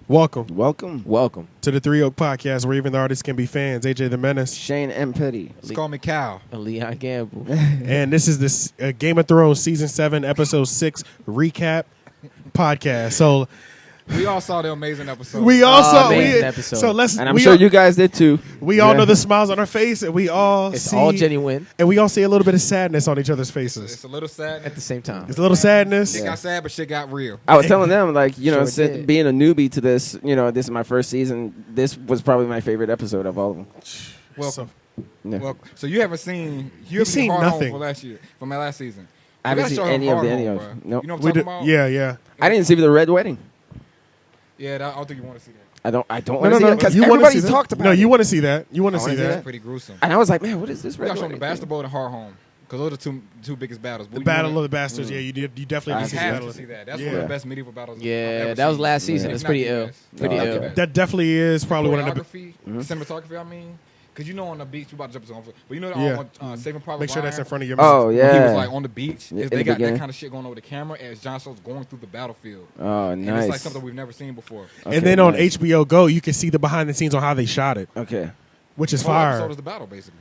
Welcome to the Three Oak Podcast, where even the artists can be fans. AJ the Menace. Shane M. Petty. Just call me Cal. Leon Gamble. And this is this Game of Thrones Season 7, Episode 6 recap podcast. So We all saw the amazing episode. we all saw amazing episode. So let's And I'm sure you guys did too. we all know the smiles on our face, and we all It's see all genuine and we all see a little bit of sadness on each other's faces. It's a little sad. at the same time. It's a little sadness. Shit got sad, but shit got real. I was telling them, like, Sure since did. being a newbie to this, this is my first season. This was probably my favorite episode of all of them. Welcome. Yeah. Welcome. So you haven't seen seen Hard Home nothing. for last year, from my last season. I haven't seen any of the any of. Nope. You know what I'm We talking do, about? yeah. I didn't see the Red Wedding. Yeah, I don't think you want to see that. I don't No, want to see it because You wanna everybody see that? talked about No, it. you want to see that. You want to I see wanna see that. That's pretty gruesome. And I was like, man, what is this We Red got shown Wedding? the basketball and Hard Home because those are the two biggest battles. The Battle of the Bastards. Yeah, you definitely I need to You see the have Battle. to see that. That's Yeah. one of the best medieval battles. I've Yeah, ever that was seen. last season. Yeah. It's If pretty not the ill. best. Pretty Oh, ill. okay. That definitely is probably one of the. Choreography, cinematography. I mean, because on the beach, we about to jump on, but Yeah. on Saving Private Make sure that's in Ryan, front of your. Oh message. yeah. He was like on the beach. Yeah, They in the got that beginning. kind of shit going over the camera as Jon Snow's going through the battlefield. Oh, And nice. it's like something we've never seen before. Okay, And then on nice. HBO Go, you can see the behind the scenes on how they shot it, Okay. which is The whole fire. episode is the battle, basically.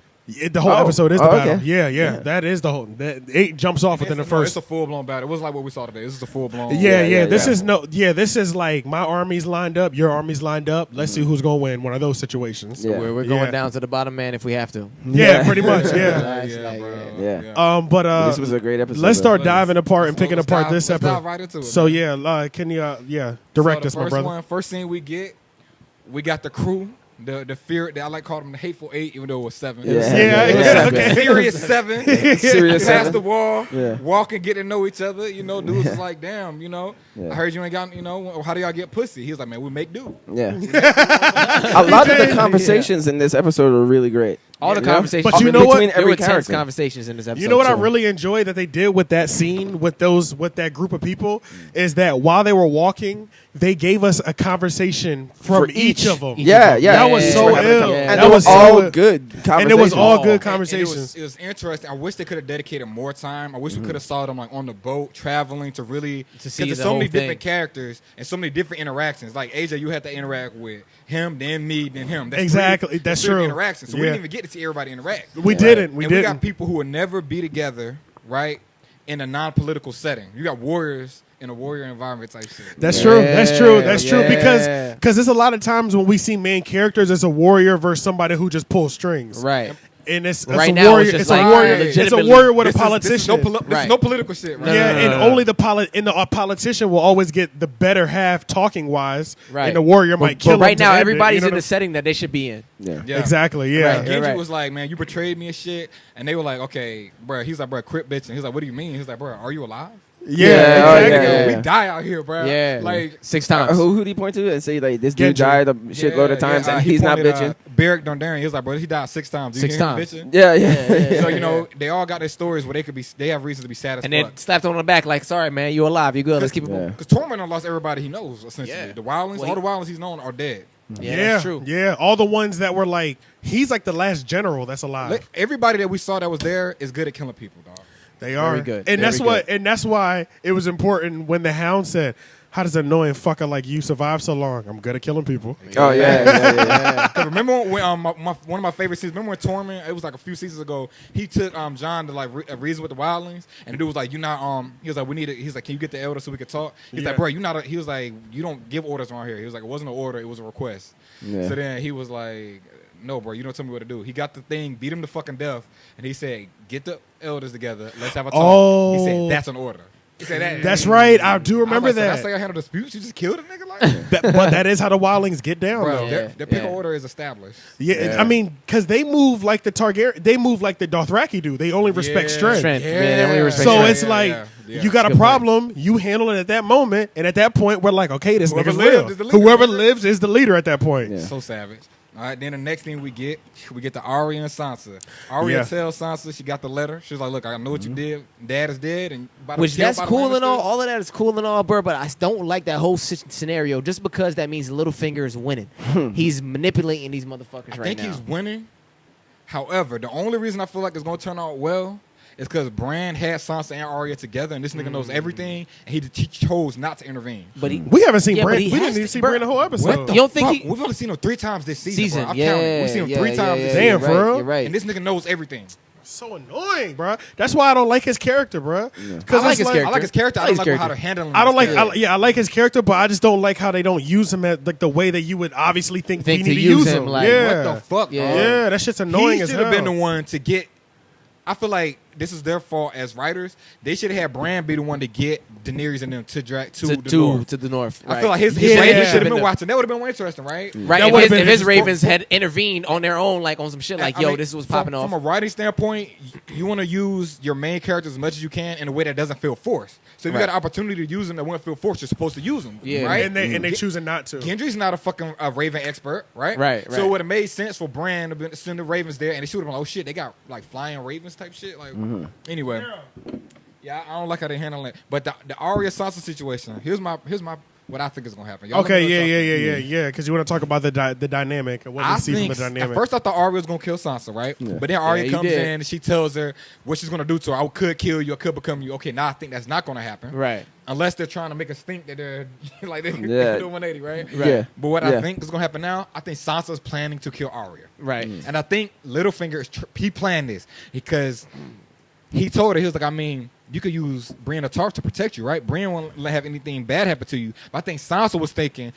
The whole Oh. episode is the Oh, battle. okay. Yeah, Yeah. that is the whole. That it jumps off within the It's first. a full blown battle. It wasn't like what we saw today. This is a full blown. Yeah. This yeah. is This is like my army's lined up, your army's lined up. Let's see who's gonna win. One of those situations. Yeah. We're going Yeah. down to the bottom man if we have to. Yeah, pretty much. Yeah. Yeah, bro. Yeah. But This was a great episode. let's start though. diving apart and picking Let's apart dive- this let's dive episode. right into it. So man. can you direct So us, the my first brother? one, first scene we get, we got the crew. The fear, I like calling them the Hateful Eight, even though it was 7. Yeah. Yeah, okay. Serious 7. Serious Past 7. the wall, Yeah. walk and get to know each other. Dudes was like, damn, Yeah. I heard you ain't got, how do y'all get pussy? He was like, man, we make do. Yeah. A lot of the conversations in this episode are really great. All the You know? conversations. But you know what? Between There every were tense character. conversations in this episode. You know what I too. really enjoyed that they did with that scene with that group of people is that while they were walking, they gave us a conversation from For each each. of them. Yeah, yeah. That was Each so one having a ill. con- Yeah. And That they were was so all ill. good conversations. And it was all good And conversations. it was interesting. I wish they could have dedicated more time. I wish we could have saw them like on the boat traveling to really To see there's the so whole many thing. different characters and so many different interactions. Like AJ, you had to interact with him, then me, then him. That's Exactly. three- That's three true. Interactions. So we Yeah. didn't even get to see everybody interact. We didn't. We and didn't. we got people who would never be together, right? In a non-political setting. You got warriors in a warrior environment type shit. That's true. That's true. That's true. Yeah. Because there's a lot of times when we see main characters as a warrior versus somebody who just pulls strings. Right. And it's Right a now, warrior. it's just It's like a warrior. It's a legitimately- warrior with a This is politician. Right. no political shit, right? Yeah, No, and no. only the politician will always get the better half talking wise, Right. and the warrior might kill But him right to now, end it, everybody's you know in the what setting that they should be in. Yeah. Yeah. Exactly. Yeah. Right. Genji right. was like, man, you betrayed me and shit. And they were like, okay, bro. He's like, bro, quit bitching. He's like, what do you mean? He's like, bro, are you alive? Yeah. Yeah, oh, Exactly. yeah, We die out here, bro. Yeah. Like, 6 times. Who did he point to and say like this dude Genji. died a shitload of times and he he's not pointed, bitching? Beric Dondarrion, he was like, bro, he died 6 times. You 6 hear him times. bitching? Yeah, yeah. So, they all got their stories where they have reason to be satisfied. And then slapped on the back like, sorry, man, you alive. You good. Let's keep it moving. Because Tormund done lost everybody he knows, essentially. Yeah. The wildlings, Well, all the wildlings he's known are dead. Yeah, Yeah, that's true. yeah. All the ones that were like, he's like the last general that's alive. Like, everybody that we saw that was there is good at killing people, dog. They are Very good. and Very that's good. what, and that's why it was important when the Hound said, "How does an annoying fucker like you survive so long? I'm good at killing people." Oh yeah. 'Cause remember when one of my favorite seasons? Remember when Tormund? It was like a few seasons ago. He took John to like reason with the wildlings, and the dude was like, "You not He was like, "We need it." He's like, "Can you get the elder so we can talk?" He's Yeah. like, "Bro, you not." He was like, "You don't give orders around here." He was like, "It wasn't an order. It was a request." Yeah. So then he was like, "No, bro, you don't tell me what to do." He got the thing, beat him to fucking death, and he said, "Get the elders together. Let's have a talk." Oh. He said, "That's an order." He said that. That's right. I do remember I was like, that. That's how I handle disputes. You just killed a nigga like that. But that is how the wildlings get down, Bro, though. their pick Yeah. order is established. Yeah, I mean, because they move like the Targaryen, they move like the Dothraki do. They only respect Yeah. strength. Strength. Yeah, they only respect So strength. it's like yeah. you got a Good point. problem, you handle it at that moment, and at that point, we're like, okay, this Whoever nigga's lived real. is the leader. Whoever lives is the leader at that point. Yeah. So savage. All right, then the next thing we get the Arya and Sansa. Arya Yeah. tells Sansa she got the letter. She's like, "Look, I know what you did. Dad is dead, and about to Which kill that's by the cool and all. Lannisters." All of that is cool and all, bro. But I don't like that whole scenario just because that means Littlefinger is winning. He's manipulating these motherfuckers I right think now. he's winning. However, the only reason I feel like it's going to turn out well It's because Bran had Sansa and Arya together, and this nigga knows everything, and he chose not to intervene. But he, We haven't seen Yeah, Bran. but We he didn't has even to- see bro, Bran the whole episode. What the You don't fuck? think he- We've only seen him 3 times this season. Bro. I've yeah, counted. We've seen him 3 times this Damn, season. for real? You're right. And this nigga knows everything. So annoying, bro. That's why I don't like his character, bro. I like his I character. like his character. I I don't like like his how character. they're handling. I don't like. his character. I like his character, but I just don't like how they don't use him at like the way that you would obviously think Think you to need to use use him, him. like, yeah, What the fuck? Yeah. dog? yeah, that shit's annoying He as should hell. have been the one to get. I feel like this is their fault as writers. They should have had Bran be the one to get Daenerys and them to drag to the north. to the north. I Right. feel like his Yeah. Ravens should have Been been the- watching. That would have been more interesting, right? Right, That if would've his, been if his his- Ravens had intervened on their own, like on some shit, like, I yo, mean, this was popping off. From a writing standpoint, you want to use your main characters as much as you can in a way that doesn't feel forced. So if you Right. got an opportunity to use them that won't feel forced, you're supposed to use them. Yeah. Right? and they choosing not to. Gendry's not a fucking Raven expert, right? Right, So right. it would have made sense for Bran to send the Ravens there, and they should have been like, oh shit, they got like flying Ravens type shit. Like, anyway, yeah, I don't like how they handle it. But the Arya Sansa situation, here's my what I think is gonna happen. Y'all let Okay, me know what y'all think. yeah. Because you want to talk about the dynamic and what I we see from think the dynamic. at first I thought Arya was gonna kill Sansa, right? But then Arya you comes did. in and she tells her what she's gonna do to her. I could kill you, I could become you. Okay, now I think that's not gonna happen, Right. unless they're trying to make us think that they're like they're Yeah. doing 180, right? Yeah. But what Yeah. I think is gonna happen now, I think Sansa's planning to kill Arya, Right. and I think Littlefinger is he planned this because he told her, he was like, I mean, you could use Brienne of Tarth to protect you, right? Brienne won't let have anything bad happen to you. But I think Sansa was thinking,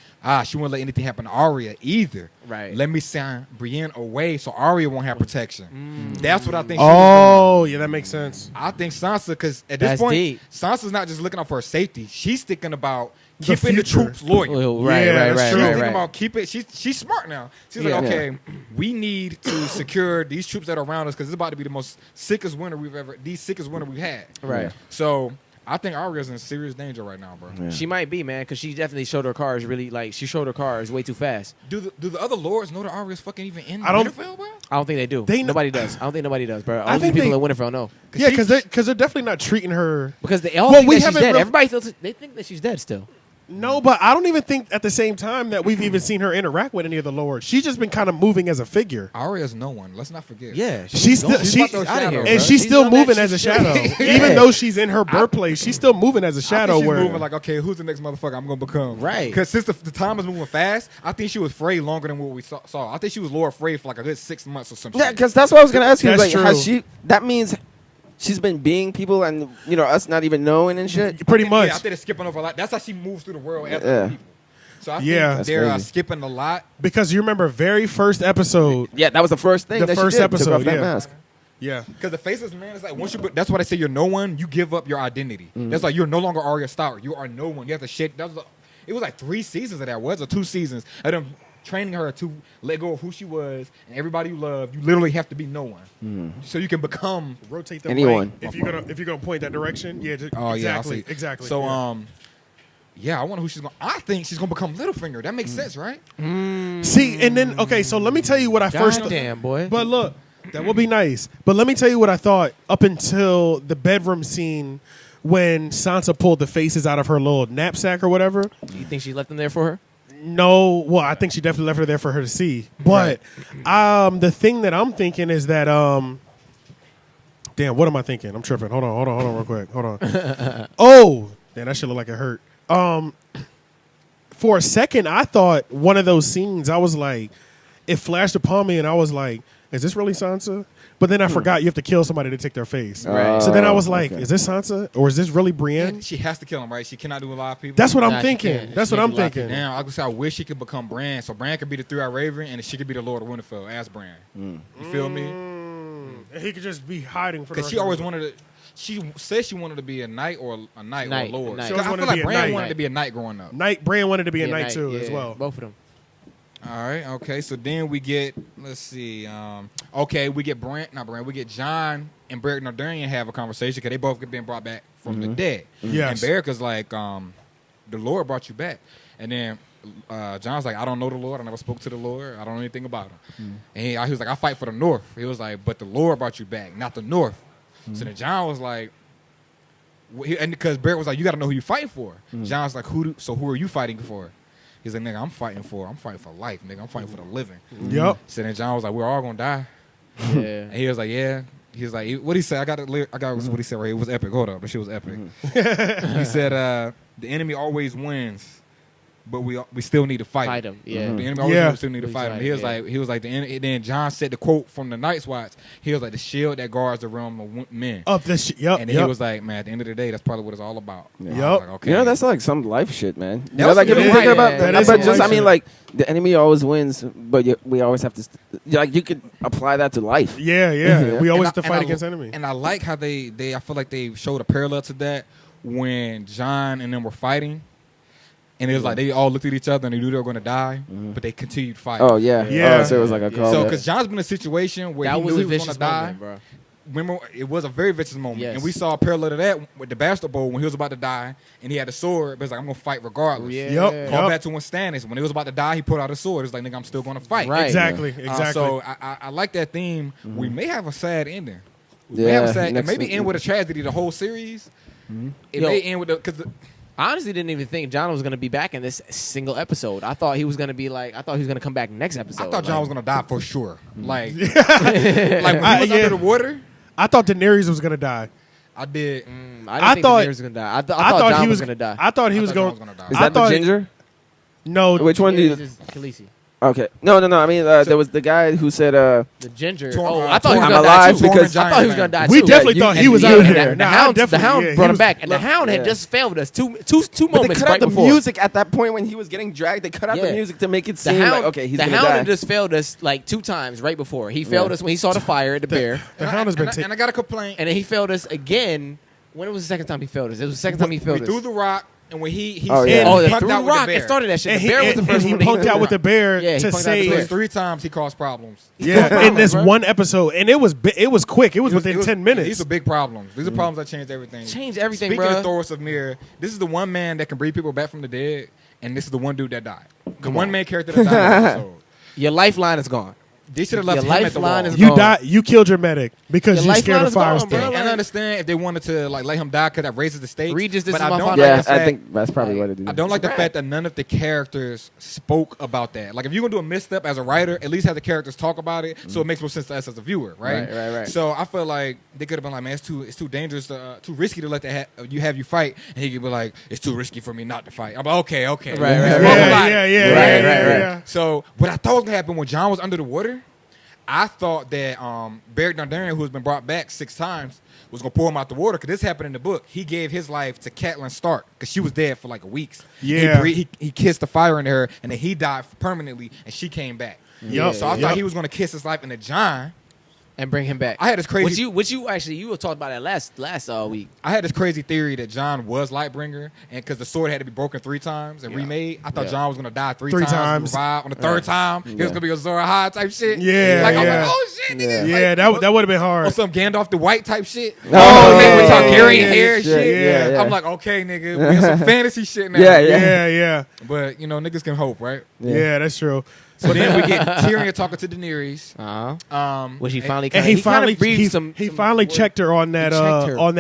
she won't let anything happen to Arya either. Right. Let me send Brienne away so Arya won't have protection. That's what I think. Oh, yeah, that makes sense. I think Sansa, because at this That's point, deep. Sansa's not just looking out for her safety. She's thinking about The keeping the future. troops loyal. Well, right, Yeah, right, that's right, true. She's right, thinking right. about keep it. She's smart now. She's Yeah. like, okay, we need to secure these troops that are around us because it's about to be the most sickest winter we've had. Right. So I think Arya's in serious danger right now, bro. Yeah. She might be, man, because she definitely showed her cars really, like, she showed her cars way too fast. Do the other lords know that Arya's fucking even in I don't- Winterfell, bro? I don't think they do. They kn- Nobody does. I don't think nobody does, bro. I Only think people they- in Winterfell know. Yeah, because they're definitely not treating her. Because they all Well, think we that she's haven't dead. real- Everybody they think that she's dead still. No, but I don't even think at the same time that we've even seen her interact with any of the lords. She's just been kind of moving as a figure. Arya's no one. Let's not forget. Yeah. She's still She's she, about to outta shadow, here, bro. and bro. she's still on that moving as a shadow, Yeah. even though she's in her birthplace. She's still moving as a I shadow. think she's Where moving like, okay, who's the next motherfucker I'm gonna become? Right. Because since the time is moving fast, I think she was Frey longer than what we saw. I think she was Laura Frey for like a good 6 months or something. Yeah, because that's what I was gonna ask you. That's Like, true. has she? That means she's been being people, and us not even knowing and shit. pretty much. Yeah, I think they're skipping over a lot. That's how she moves through the world as Yeah. people. So I Yeah. think they're That's crazy. skipping a lot. Because you remember very first episode. Yeah, that was the first thing. The that first she did, took episode, off that yeah. mask. Yeah, Because the faceless man is like, that's why they say you're no one. You give up your identity. That's like you're no longer Arya Stark. You are no one. You have to shake. It was like 3 seasons of that, or 2 seasons of them training her to let go of who she was and everybody you love. You literally have to be no one, so you can become. rotate the Anyone. light if you're gonna point that direction. Yeah, Oh yeah, I exactly, see. exactly. So yeah. yeah, I wonder who she's going. I think she's gonna become Littlefinger. That makes sense, right? See, and then okay, so let me tell you what I first. Damn, boy. But look, that would be nice. But let me tell you what I thought up until the bedroom scene when Sansa pulled the faces out of her little knapsack or whatever. You think she left them there for her? No, well, I think she definitely left her there for her to see. But the thing that I'm thinking is that damn, what am I thinking? I'm tripping. Hold on, real quick. Hold on. Oh, damn, that shit look like it hurt. For a second, I thought one of those scenes. I was like, it flashed upon me, and I was like, "Is this really Sansa?" But then I forgot you have to kill somebody to take their face. Right. So then I was like, Okay. "Is this Sansa or is this really Brienne?" She has to kill him, right? She cannot do a lot of people. That's what Nah, I'm she thinking. can't. That's She what can't I'm do a lot of thinking. Now, I would say I wish she could become Bran, so Bran could be the 3-Eyed Raven, and she could be the Lord of Winterfell as Bran. You feel me? And he could just be hiding for the Because she rest of always the- wanted to. She said she wanted to be a knight or a Knight, or a lord. knight. So She I always feel wanted to like be a Bran knight. wanted to be a knight growing up. Knight. Bran wanted to be a Yeah, knight too, as yeah, well. Both of them. All right, okay. So then we get, let's see. We get we get Jon and Beric Dondarrion have a conversation because they both get being brought back from the dead. Yes. And Beric is like, the Lord brought you back. And then Jon's like, I don't know the Lord. I never spoke to the Lord. I don't know anything about him. And he was like, I fight for the North. He was like, but the Lord brought you back, not the North. So then Jon was like, and because Beric was like, you got to know who you fighting for. Jon's like, who are you fighting for? He's like, nigga, I'm fighting for life, nigga. I'm fighting for the living. Yep. So then Jon was like, we're all gonna die. Yeah. And he was like, yeah. He was like, what he said? I got what he said right here. It was epic. Hold up, but shit was epic. He said, the enemy always wins, but we still need to fight. Fight him. Yeah. The enemy always Yeah. wins, we still need to fight him. Exactly, He was like the enemy. Then John said the quote from the Night's Watch. He was like, the shield that guards the realm of men. Up this shit. Yep. And then he was like, man, at the end of the day, that's probably what it's all about. Yep. I was like, okay. You know, that's like some life shit, man. You That know, was like if some you good think life. about Yeah, that that, is but some just life I mean, shit. like the enemy always wins, but we always have to like you could apply that to life. Yeah. Yeah. We always And have to I- fight and I- against enemies. And I like how they I feel like they showed a parallel to that when John and them were fighting. And it was like they all looked at each other and they knew they were going to die, but they continued fighting. Oh yeah, Yeah. Oh, so it was like a call. So, because John's been in a situation where That he was knew a he was going vicious to die. moment, bro. Remember, it was a very vicious moment. Yes. And we saw a parallel to that with the Bastard Bowl when he was about to die and he had a sword, but it's like, I'm going to fight regardless. Yeah. Yep. Call back to when Stannis, when he was about to die, he put out a sword. It's like, nigga, I'm still going to fight. Right. Exactly. Exactly. So I like that theme. We may have a sad ending. We may Yeah, have a sad, next maybe week. end with a tragedy the whole series. It Yo. may end with because I honestly didn't even think John was gonna be back in this single episode. I thought he was gonna be like. I thought he was gonna come back next episode. I thought John like, was gonna die for sure. Like when he was yeah. under the water, I thought Daenerys was gonna die. I did. I didn't I think thought- Daenerys was gonna die. I thought John was gonna die. I thought he I was thought Jon going. was gonna die. Is I that the thought- ginger? No. Which one do Yeah, you? just Khaleesi. Okay, no. I mean, there was the guy who said, The ginger. Torm- I thought he was I'm gonna alive die too. because- I thought he was gonna die We too. definitely you- thought he and was you- out of and there. The Nah, I hound, the definitely- hound yeah, he brought him was- back, and the hound had yeah. just failed us two But they moments cut right out the before. music at that point when he was getting dragged. They cut out the Yeah. music to make it The seem hound, like okay, he's the gonna hound die. had just failed us like 2 times right before. He failed us when he saw the fire at the bear, The hound has been and, taken. and I got a complaint. and then he failed us again. When it was the second time he failed us? It was the second time he We failed threw us. the rock, and when he Oh, said yeah. Oh, he the punked threw out with rock. the It bear. started that shit. And The bear was the first he one. that punked threw out with the rock. bear Yeah, he to punked out the save. bear. There's 3 times he caused problems. Yeah, in this bro. one episode, and it was quick. It was within It was- 10 minutes. These are big problems. These are problems that changed everything. Changed everything, Speaking bro. of Thoros of Mir, this is the one man that can bring people back from the dead, and this is the one dude that died. The one main character that died in the episode. Your lifeline is gone. They should have left Your him at the wall. lifeline is You gone. died. You killed your medic because Your you're scared lifeline of is fire gone, bro. still. And I understand if they wanted to like let him die because that raises the stakes. Regis, this but is I my don't final like yeah, the fact, I think that's probably what it is. I don't like the Right. fact that none of the characters spoke about that. Like if you're gonna do a misstep as a writer, at least have the characters talk about it, so it makes more sense to us as a viewer, right? Right. So I feel like they could have been like, man, it's too dangerous, too risky to let that you fight, and he could be like, it's too risky for me not to fight. I'm like, okay. Right. Spoke Yeah, about yeah, it. yeah, Right, yeah, right, right. yeah. So what I thought was gonna happen when John was under the water, I thought that Beric Dondarrion, who has been brought back 6 times, was gonna pull him out the water because this happened in the book. He gave his life to Catelyn Stark because she was dead for like weeks. Yeah. he kissed the fire into her, and then he died permanently, and she came back. Yup, So I yup. thought he was gonna kiss his life into John. And bring him back. I had this crazy. Which you actually you were talking about that last week. I had this crazy theory that John was Lightbringer, and because the sword had to be broken 3 times and remade, I thought Yeah. John was gonna die three Three times, times. revive on the 3rd time. He was gonna be a Zora High type shit. Yeah, like I'm yeah. like, oh shit, nigga. Yeah. Yeah, Like, that would have been or hard. some Gandalf the White type shit. Oh, nigga, with yeah, Targaryen yeah, hair and yeah, shit. yeah, yeah. I'm like, okay, nigga, we in some fantasy shit now. Yeah, Yeah, yeah, But you know, niggas can hope, right? yeah. That's true. So then we get Tyrion talking to Daenerys. Which he finally And kinda, he kinda finally breathed some finally checked her on that checked her. on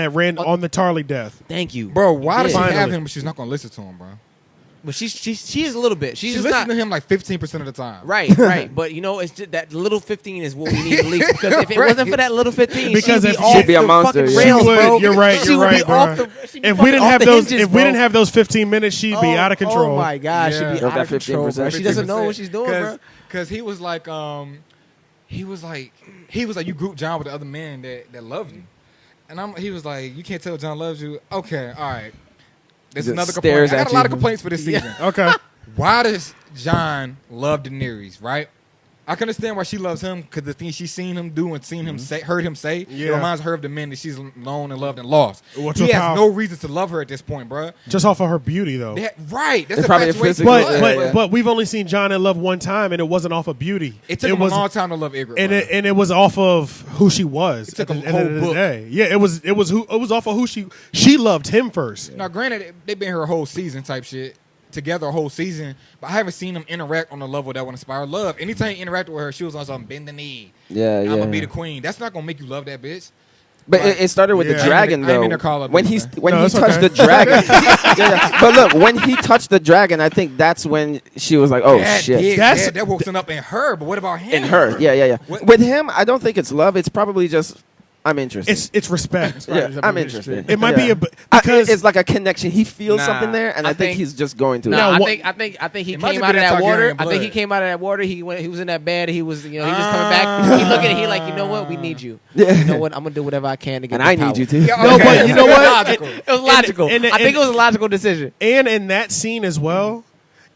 the Tarly death. Thank you, Bro, why does she Finally. have him? But she's not gonna listen to him, bro. But she is a little bit. She's She's just listening not to him like 15% of the time. right. But you know, it's just that little 15 is what we need at least. Because if it Right. wasn't for that little 15, Because she'd if be off she'd be a the monster, fucking yeah. rails, She would. bro. You're right, She you're would be right, bro. off the- she'd be If we fucking didn't off have the those, hinges, if we bro. didn't have those 15 minutes, she'd be out of control. Oh my god, she'd be Yeah. out of That control, bro. 15%. She doesn't know what she's doing, bro. Because he was like, you grouped John with the other men that love you, and he was like, you can't tell John loves you. Okay, all right. There's Just another stares complaint. I got at a lot of you. complaints for this season. Okay. Why does John love Daenerys? Right. I can understand why she loves him because the things she's seen him do and seen him say, heard him say, it Yeah. reminds her of the men that she's known and loved and lost. What's he her has power? no reason to love her at this point, bro. Just off of her beauty, though. Right. That's It's probably a infatuation. physical- But Yeah, yeah. but we've only seen John in love one time, and it wasn't off of beauty. It took him was a long time to love Ygritte. and bro. it was off of who she was. It took at a the end whole of the book. day. Yeah, it was off of who she loved him first. Now, granted, they've been here a whole season type shit, together a whole season, but I haven't seen them interact on a level that would inspire love. Anytime you interacted with her, she was on something, bend the knee. Yeah, I'm yeah. going to be the queen. That's not going to make you love that bitch. But it started with Yeah. the dragon, I ain't mean though. to call her When bitch, man. when No, he it's touched okay. the dragon, yeah. But look, when he touched the dragon, I think that's when she was like, "Oh shit!" That's- that woke up in her, but what about him? In her, yeah. What- With him, I don't think it's love. It's probably just I'm interested. It's respect. Yeah, I'm interested. It might be Yeah. because it's like a connection. He feels Nah, something there, and I think think- he's just going to. No, No, I what- think he It might came have out of been that that water. Targaryen I think he blood. came out of that water. He was in that bed. He was he was just coming back. He looking at he like, you know what, we need you. Yeah. You know what, I'm gonna do whatever I can to get. and this I power. need you to. Yeah, No, okay. but you know what? Logical. It was logical. And- I think it was a logical decision. and in that scene as well.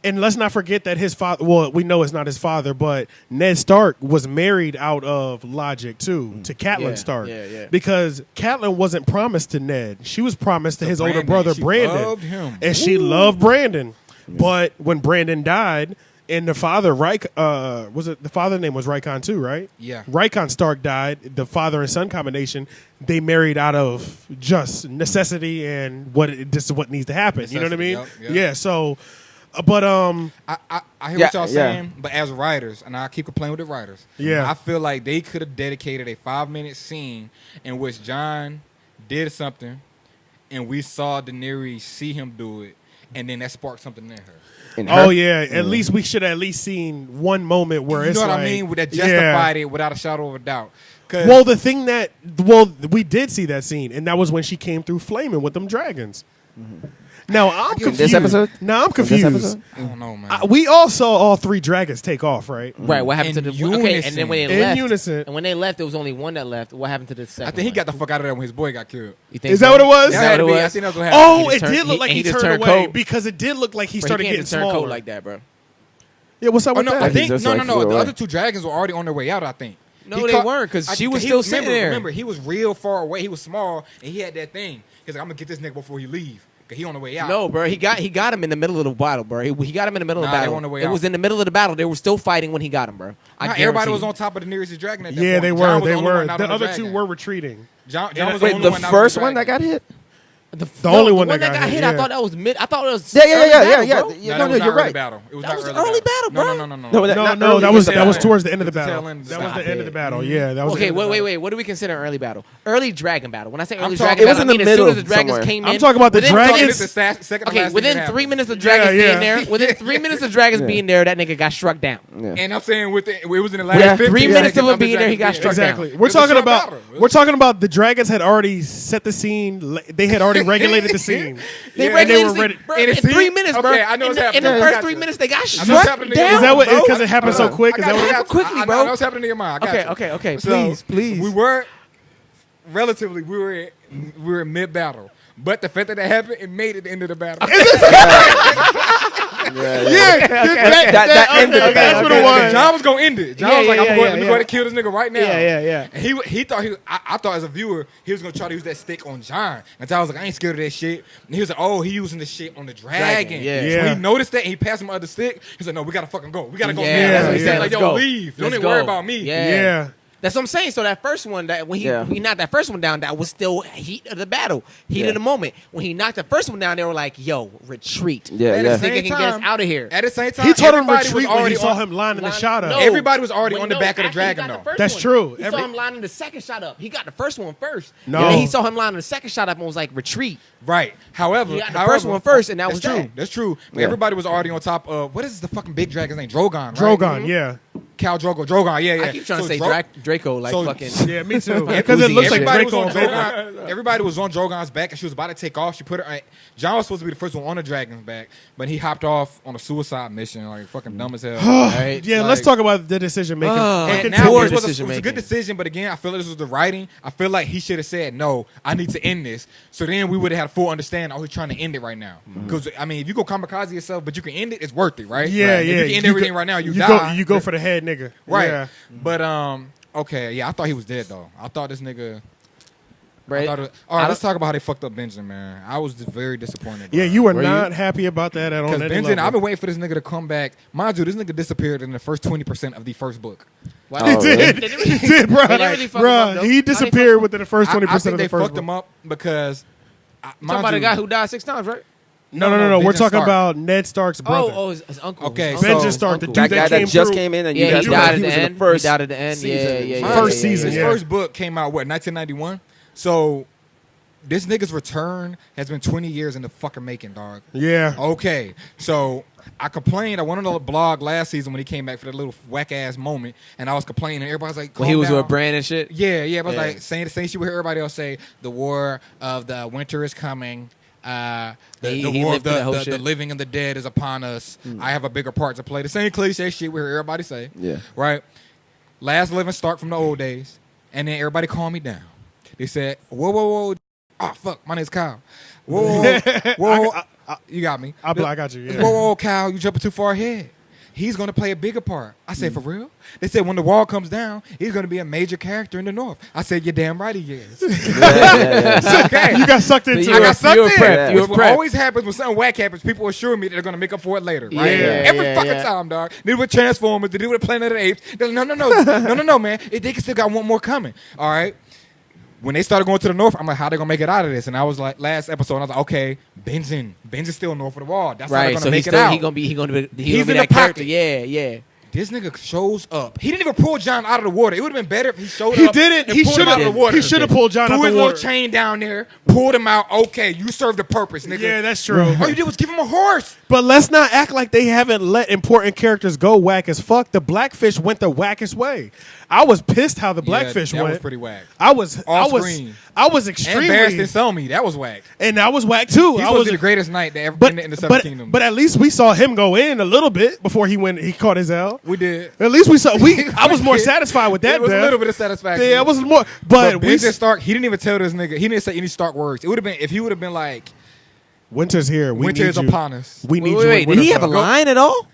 And let's not forget that his father. Well, we know it's not his father, but Ned Stark was married out of logic too to Catelyn Yeah, Stark. yeah. Because Catelyn wasn't promised to Ned; she was promised to his older Brandon. brother She Brandon, loved him. and she loved Brandon. But when Brandon died, and the father, was it the father name was Rykon too, right? Yeah. Rykon Stark died. The father and son combination. They married out of just necessity and this is what needs to happen. You know what I mean? Necessity, yep. Yeah. So, but I hear Yeah, what y'all yeah. saying, but as writers, and I keep complaining with the writers, Yeah. I feel like they could have dedicated a 5-minute scene in which John did something, and we saw Daenerys see him do it, and then that sparked something in her. In her- oh yeah, at least we should have at least seen one moment where You it's know what like, I mean? With that yeah. justified it without a shadow of a doubt. 'Cause- Well, the thing that we did see that scene, and that was when she came through flaming with them dragons. Now I'm In confused. this episode? Now I'm In this confused. episode? I don't know, man. We all saw all 3 dragons take off, right? Right. What happened In to the okay? And then when they In left, unison. and when they left, there was only one that left. What happened to the second? I think he one? got the fuck out of there when his boy got killed. You think Is that so? what it was? That that had to what it be. I was? think that's what happened. Oh, He it just did turned- look like he he just turned turned away cold. because it did look like he Bro, started you can't getting just turn smaller. cold like that, bro. Yeah, what's up Oh with no, that? I He think just, no, like, no, no. flew The away. other 2 dragons were already on their way out. I think. No, He they caught- weren't, 'cause she was he- still sitting there. Remember, he was real far away. He was small, and he had that thing. He's like, I'm gonna get this nigga before he leave, cause he on the way out. No, bro. He got him in the middle of the battle, bro. He got him in the middle of Nah, the they battle. were on the way It out. was in the middle of the battle. They were still fighting when he got him, bro. Not everybody was on top of the nearest dragon at that Yeah, point. they John were. was They the only were. one not The on other dragon. 2 were retreating. John Yeah, was Wait, only the one not first on one that got hit? The only one that got got hit. hit, I yeah. thought that was mid. I thought it was Yeah. early battle, bro. Yeah, No, no, that was you're not early right. battle. It was That not was early early battle. battle, No, bro. No, No, early, that was it's tail that was end. towards the end of the It's the battle. tail end. That was Stop the end of the it. battle. Yeah, that was. the Okay, end of the battle. wait. What do we consider early battle? Early dragon battle. When I say I'm early talking- dragon It was battle, in I the mean as soon middle as the dragons somewhere. came in. I'm talking about the within dragons. It's the second to Okay, last within thing that 3 happened. minutes of dragons Yeah, being there, within 3 minutes of dragons Yeah. being there, that nigga got struck down. Yeah. And I'm saying it was in the last Yeah, 15 3 minutes seconds of him the being there, he got dragons struck being Exactly. there. We're It was a talking short about battle. It was- we're talking about the dragons had already set the scene. They had already regulated the scene. They Yeah. regulated And they were the- ready. bro, And in it seemed- 3 minutes, bro. okay, I know in what's the, happening. in the I first got 3 you. minutes, they got what's struck happening to down. you. Is that what? bro. Because it happened so quick. Is that what? happened quickly, bro? I know what's happening in your mind. I got you. Okay. So, Please. We were relatively we were in mid battle, but the fact that happened, it made it the end of the battle. Yeah, That ended the that's what it battle. was. John was gonna end it. John Yeah, was like, yeah, "I'm going yeah, to yeah. go ahead and kill this nigga right now." Yeah. And he thought I thought as a viewer he was gonna try to use that stick on John. And John was like, "I ain't scared of that shit." And he was like, "Oh, he using the shit on the dragon." Yeah. So Yeah. he noticed that and he passed him other stick. He's like, "No, we gotta fucking go. We gotta go." Yeah, now." that's what he He said. said, "Like, Let's yo, go. leave. Don't Let's even worry go. about me." Yeah. Yeah. That's what I'm saying. So that first one, that when he knocked that first one down, that was still heat of the battle, heat Yeah. of the moment. When he knocked the first one down, they were like, "Yo, retreat." Yeah, At yeah. the same Nigga can get us time- out of here. At the same time, He told him everybody was retreat when he already saw on- him lining the Line- shot up. No. Everybody was already When- on the no, back of the after he dragon, got the though. first That's one. true. He Every- saw him lining the second shot up. He got the first one first. No. And then he saw him lining the second shot up and was like, retreat. Right. However, He got the first one first, and that was true. that. That's true. But Yeah. everybody was already on top of what is the fucking big dragon's name? Drogon. Right? Drogon, yeah. Khal Drogon. Yeah. I keep trying So to say Draco like so- fucking. Yeah, me too. Because it Uzi looks and like shit. Everybody was Draco on and Boba. Drogon. Everybody was on Drogon's back, and she was about to take off. She put her. John was supposed to be the first one on the dragon's back, but he hopped off on a suicide mission, like fucking dumb as hell. Right? Yeah, Like- let's talk about the decision making. And And Fucking now poor it was, decision it was a good making. decision, but again, I feel like this was the writing. I feel like he should have said, "No, I need to end this." So then we would have had a full understanding. Oh, he's trying to end it right now. Because I mean, if you go kamikaze yourself, but you can end it, it's worth it, right? Yeah, If yeah. you can end You everything go- right now, you you die. go. You go for the head, nigga. right. Yeah. But okay, yeah, I thought he was dead though. I thought this nigga. Right? I thought it, all right, let's talk about how they fucked up Benjamin, man. I was just very disappointed. Yeah, you were Were not happy about that at all. Because on any Benjamin, level. I've been waiting for this nigga to come back. Mind you, this nigga disappeared in the first 20% of the first book. Wow. Oh, He did. Did it really? He did, bro. Did it really fuck him up, though? He disappeared within the first 20% I of think the they first fucked book. him up because. Talking about a guy who died 6 times, right? No. We're Benjamin talking Stark. about Ned Stark's brother. His uncle. Okay, His so- uncle. Benjamin Stark, the Uncle. dude That guy that that came just through. came in and Yeah, you guys he were died like, at he the was in end. the first He died at the end. season. Yeah. First His season, His yeah. first book came out, what, 1991? So this nigga's return has been 20 years in the fucking making, dog. Yeah. Okay, so I complained. I went on the blog last season when he came back for that little whack ass moment, and I was complaining. And everybody's like, When he "Calm was down." with Brand and shit. Yeah, I was Yeah. like saying the same shit. We heard everybody else say, "The war of the winter is coming." The He war lived of through that whole the shit. living and the dead is upon us. I have a bigger part to play. The same cliche shit we heard everybody say. Yeah. Right. Last living Stark from the old days, and then everybody calmed me down. They said, "Whoa. Oh, fuck, my name's Kyle. Whoa. You got me. I got you. Yeah. Whoa, Kyle, you jumping too far ahead. He's going to play a bigger part." I said, "For real?" They said, "When the wall comes down, he's going to be a major character in the North." I said, "You're damn right he is." It's okay. You got sucked into You I it. got sucked you were in. prepped. You Which were prepped. always happens when something whack happens. People assure me that they're going to make up for it later. Right? Yeah, Every yeah, fucking yeah. time, dog. They do with Transformers. They do with Planet of the Apes. They're like, no, man. They can still got one more coming. All right. When they started going to the north, I'm like, how they gonna make it out of this? And I was like, last episode, I was like, okay, Ben's still north of the wall. That's how they're Right. gonna So make he's it out. he gonna be He's that in the character. pocket. Yeah. This nigga shows up. He didn't even pull John out of the water. It would have been better if he showed He up. didn't. and He pulled should him out of have. the water. He should have pulled John Threw out his the little water. chain down there, pulled him out. Okay, you served the purpose, nigga. Yeah, that's true. All you did was give him a horse. But let's not act like they haven't let important characters go whack as fuck. The Blackfish went the wackest way. I was pissed how the Blackfish that went. was pretty whack. I was Screen. extremely And Barristan Selmy, that was whack. and I was whack too. He's I supposed was to be the greatest knight that ever but, in the Seven but, Kingdoms. but at least we saw him go in a little bit before he caught his L. we did. At least we saw I was more satisfied with that. It was death. a little bit of satisfaction. Yeah, it was more. But we Benjen Stark, he didn't even tell this nigga. He didn't say any Stark words. It would have been if he would have been like, Winter's here. We "Winter need is you. upon us." We need Wait, you. did he have a line at all?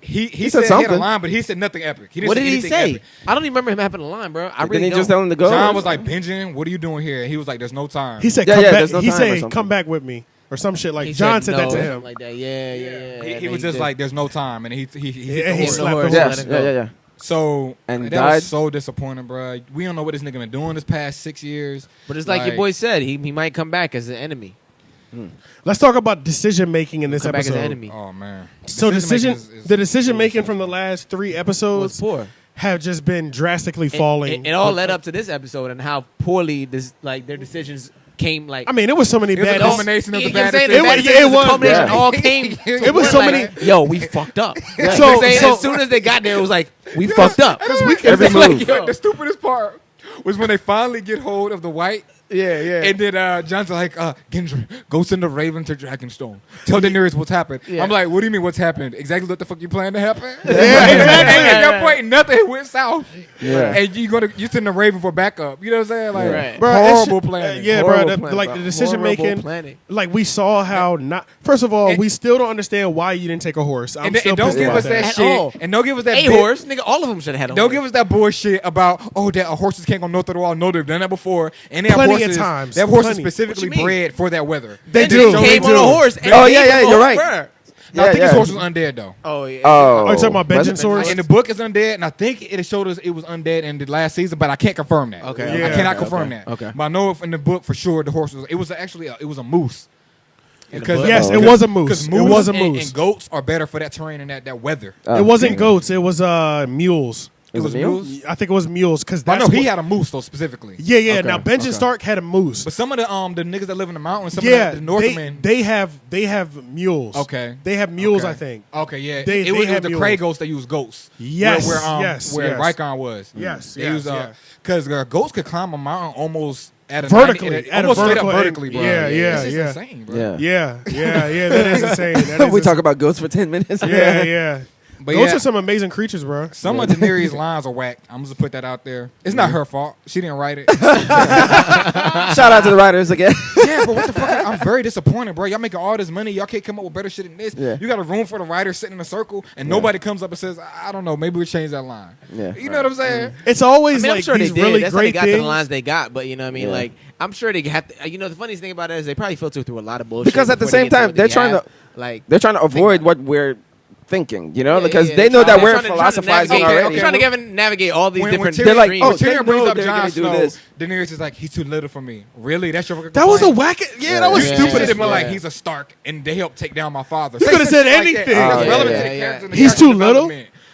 He said said he had a something. line, but he said nothing epic. He didn't What say did he anything say? epic. I don't even remember him having a line, bro. I Didn't really he don't. just tell him to go? John was like, "Benjen, what are you doing here?" And he was like, "There's no time." He said, Yeah, "Come yeah, back." there's no He time or said, something. "Come back with me," or some shit like. He John said that no, to something him. like that. Yeah. he And was just did. like, "There's no time," and he Yeah, hit he the horse. slapped the horse. horse. Yes, Let it go. yeah. So And that died? was so disappointing, bro. We don't know what this nigga been doing this past 6 years. But it's like your boy said, he might come back as an enemy. Let's talk about decision making in this Come back as episode. an enemy. Oh man. So Decision-making the decision making is- from the last 3 Was episodes poor. have just been drastically falling. It all led up to this episode and how poorly their decisions came. Like I mean, it was so many It was a bad. culmination of the You know what I'm bad saying? decisions. The bad It decisions, was- the culmination yeah. all came. to It was one, so like, many- Yo, we fucked up. So- As soon as they got there, it was like we fucked up. Every It's like, move. yo. The stupidest part was when they finally get hold of the white. Yeah. And then John's like, Gendry, go send the Raven to Dragonstone. Tell Daenerys what's happened. Yeah. I'm like, what do you mean what's happened? Exactly what the fuck you plan to happen? Yeah, And exactly. at that point, nothing went south. Yeah. And you send the Raven for backup. You know what I'm saying? Like, Right. Bro, it's horrible ju- planning. yeah, Horrible bro. plan, Like bro. the decision Horrible making. planning. Like we saw how not. First of all, And- we still don't understand why you didn't take a horse. I'm And, still don't pissed give about us that At shit. all. And don't give us that A bit- horse, nigga. All of them should have had a Don't horse. give us that bullshit about that horses can't go north of the wall. No, they've done that before, and they have Plenty of horses. times. They have horses Plenty. specifically What you mean? bred for that weather. They Benji do. Came They on do. a horse. And Oh, gave yeah, him yeah, a you're horse. right. Bruh. Now, I think Yeah, his yeah. horse was undead though. Oh yeah. Oh, Are you talking about was Benjamin it? Source? In the book, it's undead, and I think it showed us it was undead in the last season, but I can't confirm that. Okay. Yeah. I cannot Okay, confirm okay, that. okay. But I know if in the book for sure the horse was. It was actually it was a moose. Because Yes, Oh, it okay. was a moose. Because It was a and- moose. And goats are better for that terrain and that weather. It wasn't goats. It was mules. It was mule? mules. I think it was mules because But I that's know he what- had a moose though specifically. Yeah. Okay, Now Benjamin okay. Stark had a moose. But some of the niggas that live in the mountains, some Yeah, of the Northmen. they have mules. Okay. They have mules. Okay. I think. Okay, yeah. They it was have the mules. Krayt ghosts that use goats. Yes, where yes, where yes. Rykon was. Yes, They yes, use, yeah. Because goats could climb a mountain almost at a Vertically, 90 at a almost straight vertical up vertically, angle. bro. Yeah, yeah, It's yeah. just insane, bro. Yeah. Yeah. That is insane. That is we talk about ghosts for 10 minutes. Yeah. But Those yeah, are some amazing creatures, bro. some of Daenerys' lines are whack. I'm just put that out there. It's not her fault. She didn't write it. Shout out to the writers again. Yeah, but what the fuck? I'm very disappointed, bro. Y'all making all this money. Y'all can't come up with better shit than this. Yeah. You got a room for the writers sitting in a circle, and nobody comes up and says, I don't know, maybe we change that line. Yeah. You know what I'm saying? It's always I mean, I'm like sure they these did. really That's how they great got to things. the lines they got. But you know what I mean? Yeah. Like, I'm sure they have to. You know, the funniest thing about it is they probably filter through a lot of bullshit. Because at the before they same get to time, what they're they trying have. to- like. They're trying to avoid what we're thinking, you know, Yeah, because yeah, they they're know that trying- we're they're trying to philosophizing navigate- already. They're trying to navigate all these different They're like, streams. oh, when Tyrion they brings know up they're Jon gonna do Snow, this. Daenerys is like, he's too little for me. Really? That's your That was a complaint? whack. Yeah, that was Yeah. stupid. Stupid as as fuck. like he's a Stark and they helped take down my father. You Say coulda some said shit like anything. that. That's Oh, yeah, relevant yeah, to the yeah. character and the He's character too little? development.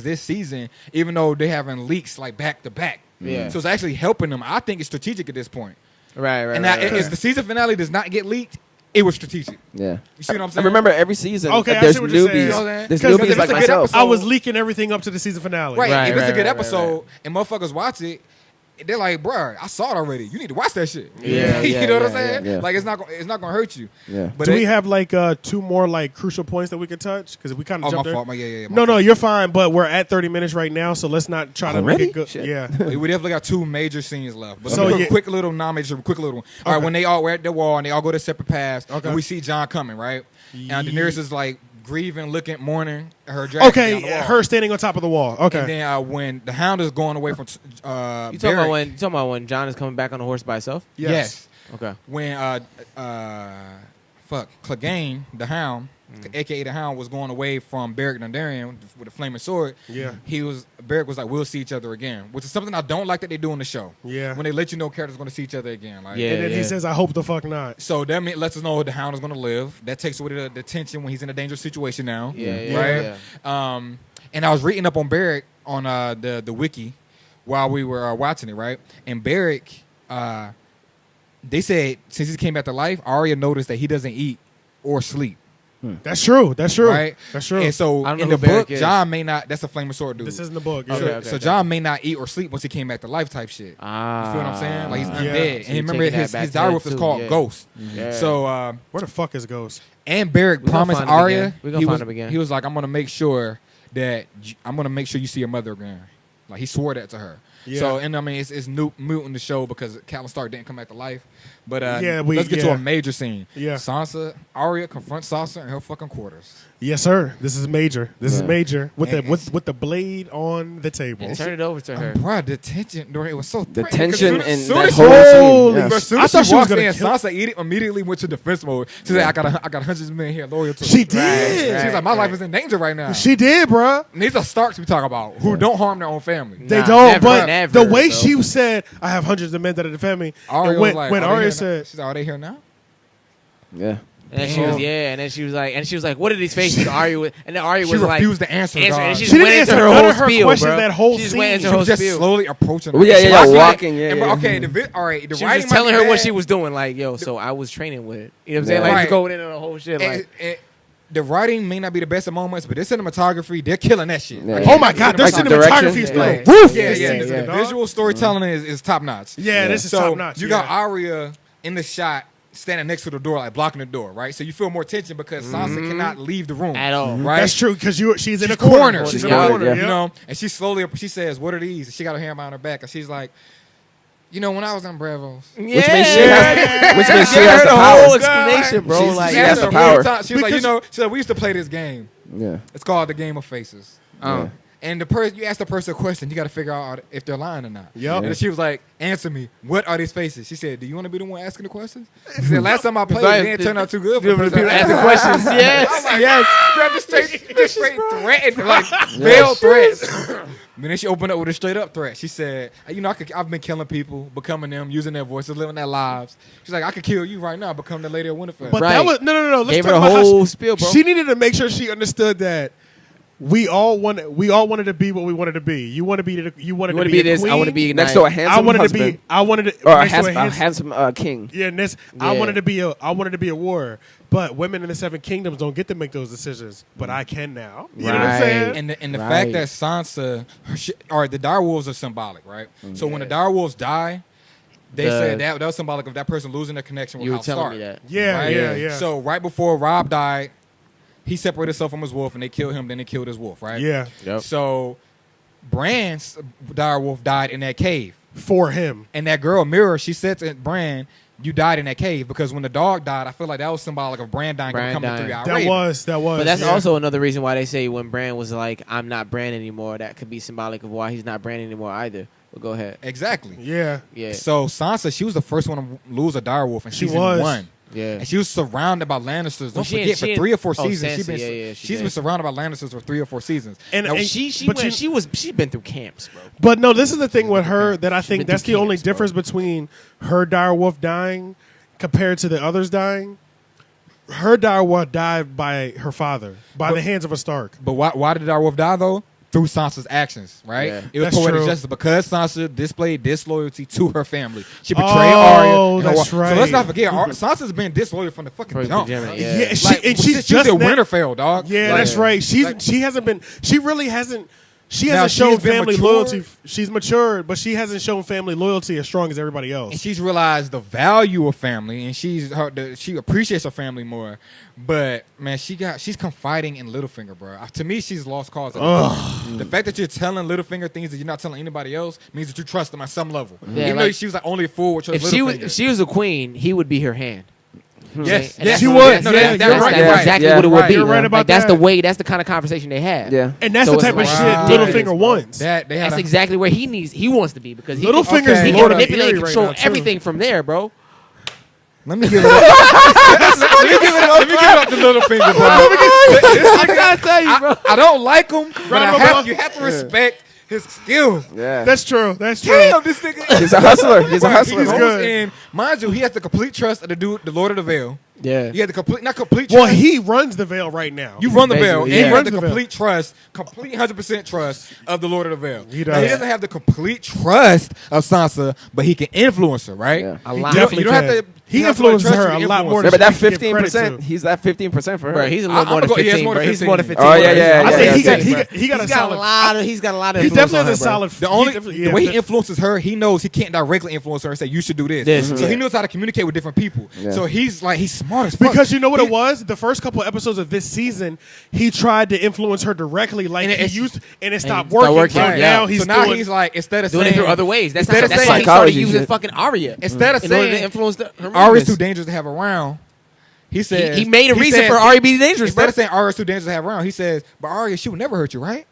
reactions this season, even though they having leaks like back to back. Yeah. So it's actually helping them. I think it's strategic at this point. Right. And now, if the season finale does not get leaked, it was strategic. Yeah. You see what I'm I saying? remember every season. Okay, I there's see what you're saying. newbies. You know what I'm saying? There's 'Cause newbies if like it's a good myself. episode- I was leaking everything up to the season finale. Right. Right, If it's a right, good right, episode and motherfuckers watch it, they're like, bro, I saw it already. You need to watch that shit. Yeah, you yeah, know what I'm yeah, saying? yeah. Like it's not gonna hurt you. Yeah. But Do we have like 2 more like crucial points that we could touch? Because we kind of Oh, my jumped there. fault. Yeah. No, you're fine. But we're at 30 minutes right now, so let's not try to make Already? it good. Shit. Yeah. We definitely got 2 major scenes left. But So, so yeah. quick little non-major, quick little one. All right, Okay. when we're at the wall and they all go to separate paths, Okay. and we see John coming, right? And Ye- Daenerys is like grieving, looking, mourning her dragon. Okay, down the wall. her standing on top of the wall. Okay. And then when the Hound is going away from You talking Barrack, about when John is coming back on the horse by himself? yes. Okay. When Clegane, the Hound, aka the Hound, was going away from Beric Dondarrion with a flaming sword. Yeah. Beric was like, "We'll see each other again," which is something I don't like that they do in the show. Yeah. When they let you know characters going to see each other again. Like, Yeah. And then he says, "I hope the fuck not." So that lets us know the Hound is going to live. That takes away the tension when he's in a dangerous situation now. Yeah. Right. Yeah. And I was reading up on Beric on the wiki while we were watching it, right? And Beric, they said since he came back to life, Arya noticed that he doesn't eat or sleep. That's true. That's true. Right? That's true. And so I don't know in who the book, Beric is. John may not. That's a flaming sword dude. This isn't the book. Yeah. So, Okay, so okay. John may not eat or sleep once he came back to life type shit. You feel what I'm saying? Like he's Yeah. undead. So And you remember taking that his back to dire him wolf is too, called yeah. Ghost. Yeah. So Where the fuck is Ghost? and Beric We gonna promised find him Arya again. We gonna he find was, him again. he was like, I'm gonna make sure you see your mother again. Like he swore that to her. Yeah. So and I mean it's moot in the show because Catelyn Stark didn't come back to life. But Yeah, let's get to yeah. a major scene. Yeah. Arya confronts Sansa in her fucking quarters. Yes, sir. This is major. This is Yeah. major with And the with the blade on the table. And turn it over to her. Bruh, the tension during it was so The threatening, 'cause tension soon- in soon that as whole she- Holy scene. But Yeah. as soon I as thought she she was walked gonna in, kill- Sansa immediately went to defense mode. She said, I got hundreds of men here loyal to me. She did. She's like, my life is in danger right now. She did, bruh. And these are Starks we talk about who don't harm their own family. They Nah, don't. never, but never, the way bro. she said, "I have hundreds of men that defend me," Arya and was like, when "Are they Arya here said, now?" She's like, are they here now? Yeah. And then she was, Damn. and then she was like, "What are these faces?" Arya and then Arya She was like, refused to answer. and dog. she She just didn't went into answer her none whole of her spiel, questions bro. that whole She just scene. went into She her was just spiel. slowly approaching her. Well, yeah, She yeah, was walking, yeah, and, yeah. Okay, all right. The She was writing just telling might be her what bad. she was doing. Like, yo, so I was training with it. You know what I'm saying? Yeah. Like, Right. just going into the whole shit. Like, And the writing may not be the best of moments, but the cinematography, they're killing that shit. Yeah. Like, "Oh my god, their Like the cinematography is direction, like yeah. woof." Yeah, this yeah. season, The dog. visual storytelling is top notch. Yeah, this is So top notch. you got Arya in the shot standing next to the door, like blocking the door, right? So you feel more tension because Sansa cannot leave the room at all. right? That's true because she's in a She's corner. She's in in a a corner. yeah. You Yeah. know, and she says, "What are these?" And she got her hand behind her back, and she's like, "You know, when I was on Bravos." Yeah. Which means she has, which means she Give has her the the power. whole explanation, bro. She's- Like, she has asked the her a million power. times. She was like, Because- "You know," she said, "We used to play this game. Yeah. It's called the Game of Faces." Yeah. And the person, you ask the person a question, you got to figure out if they're lying or not. Yup. And she was like, "Answer me. What are these faces?" She said, "Do you want to be the one asking the questions?" She said, "Last time I played, Right. it didn't turn out too good for People the person asking questions. Yes. I'm like, yes. Just straight threat, like veiled threats. And then she opened up with a straight up threat. She said, "You know, I've been killing people, becoming them, using their voices, living their lives." She's like, "I could kill you right now, become the Lady of Winterfell." But Right. that was no. Let's Gave talk her a about how whole spiel, bro. She needed to make sure she understood that we all wanted to be what we wanted to be. You want to be You want to be a this? queen. I want to be Next to a nice. handsome I wanted husband. to be. I wanted to. Or a next to handsome king. Yeah, and this. I Yeah. wanted to be a warrior. But women in the Seven Kingdoms don't get to make those decisions. But I can now. You know what I'm Right. saying? And the Right. fact that Sansa, or the direwolves are symbolic, right? So when the direwolves die, they The- said that was symbolic of that person losing their connection with You were House telling Stark. me that. Yeah, Right? yeah. So right before Robb died, he separated himself from his wolf, and they killed him. Then they killed his wolf, right? Yeah, Yep. So Bran's direwolf died in that cave, for him. and that girl Mirror, she said to Bran, "You died in that cave," because when the dog died, I feel like that was symbolic of Bran dying and Bran becoming dying. 3-eyed That raven. was. But that's yeah. also another reason why they say when Bran was like, "I'm not Bran anymore." That could be symbolic of why he's not Bran anymore either. But go ahead. Exactly. Yeah. Yeah. So Sansa, she was the first one to lose a direwolf in She season was. 1. Yeah. And she was surrounded by Lannisters. Well, Don't she forget, ain't- for she 3 or 4 ain't- oh, seasons, Sansa, yeah, she she's did. been surrounded by Lannisters for 3 or 4 seasons. And Now, She's but you- been through camps, bro. But no, this is the thing with her that I She's think been that's through the only camps, bro. difference between her direwolf dying compared to the others dying. Her direwolf died by her father, by the hands of a Stark. but why did the direwolf die, though? Through Sansa's actions, right? Yeah. It was That's poetic true. justice because Sansa displayed disloyalty to her family. She betrayed Oh, Arya. and her that's wa- So let's right. not forget, Sansa's been disloyal from the fucking From the jump. beginning, Like, yeah. Yeah, like, and since she's she was just in now- Winterfell, dog. Yeah, Like, that's right. like- She hasn't been. She really hasn't. She Now, hasn't shown she's been family matured. loyalty. She's matured, but she hasn't shown family loyalty as strong as everybody else. And she's realized the value of family, and she appreciates her family more. But man, she's confiding in Littlefinger, bro. To me, she's lost cause. The fact that you're telling Littlefinger things that you're not telling anybody else means that you trust him at some level. Yeah, Even though like, she was like only a fool with If Littlefinger. she was a queen, he would be her hand. Yes, And yes, she no, would. No, Yeah, that's you're right. right. That's exactly what it would be. You're right about like, that's that. the way. That's the kind of conversation they have. Yeah. And that's So the type of it's shit like- Littlefinger wants. They had That's a- exactly where he wants to be because he Littlefinger's can, he Lord can of manipulate and Erie right control now, too. everything from there, bro. Let me give it up. Let me give it up to Littlefinger, bro. I'm trying to tell you, bro. I don't like him, but Round of applause. you have to respect his skills. Yeah. That's true. That's true. Damn, this nigga. He's a hustler. He's a Bro, hustler. He's man. good. And mind you, he has the complete trust of the dude, the Lord of the Veil. Yeah. He had the complete, not complete Well, trust. he runs the Veil right now. You run the Veil, and Basically, you yeah. have the Runs the Veil. complete trust, complete 100% trust of the Lord of the Veil. He Now, he does. doesn't have the complete trust of Sansa, but he can influence her, right? Yeah. A He lot. definitely You don't have can. to. He you don't have to influences trust her you a lot influence more her. than Yeah, but that she can give credit 15%, to. he's that 15% for her. Bro, he's a little I'm more than gonna go- yeah, 15, it's more bro. than He's more than 15. 15. Oh, yeah, bro. yeah, I yeah, think yeah, he got yeah. he got he got a He's got a solid. lot of. He's got a lot of. He influence definitely on has a her, bro. solid. The only he the way he definitely- influences her, he knows he can't directly influence her and say you should do this. This, So yeah. he knows how to communicate with different people. Yeah. So he's smart as fuck. Because you know what it was? The first couple episodes of this season, he tried to influence her directly, like And he it's- used, and it stopped it stopped working. working, So yeah. now he's so now doing, he's like instead of Doing saying it through other ways. That's instead how, of that's saying why he started psychology using shit. fucking Arya instead of in order to saying influence her. Arya's too dangerous to have around. He said He made a reason for Arya to be dangerous, Instead bro. of saying Arya's too dangerous to have around, he says, "But Arya, she would never hurt you, right?"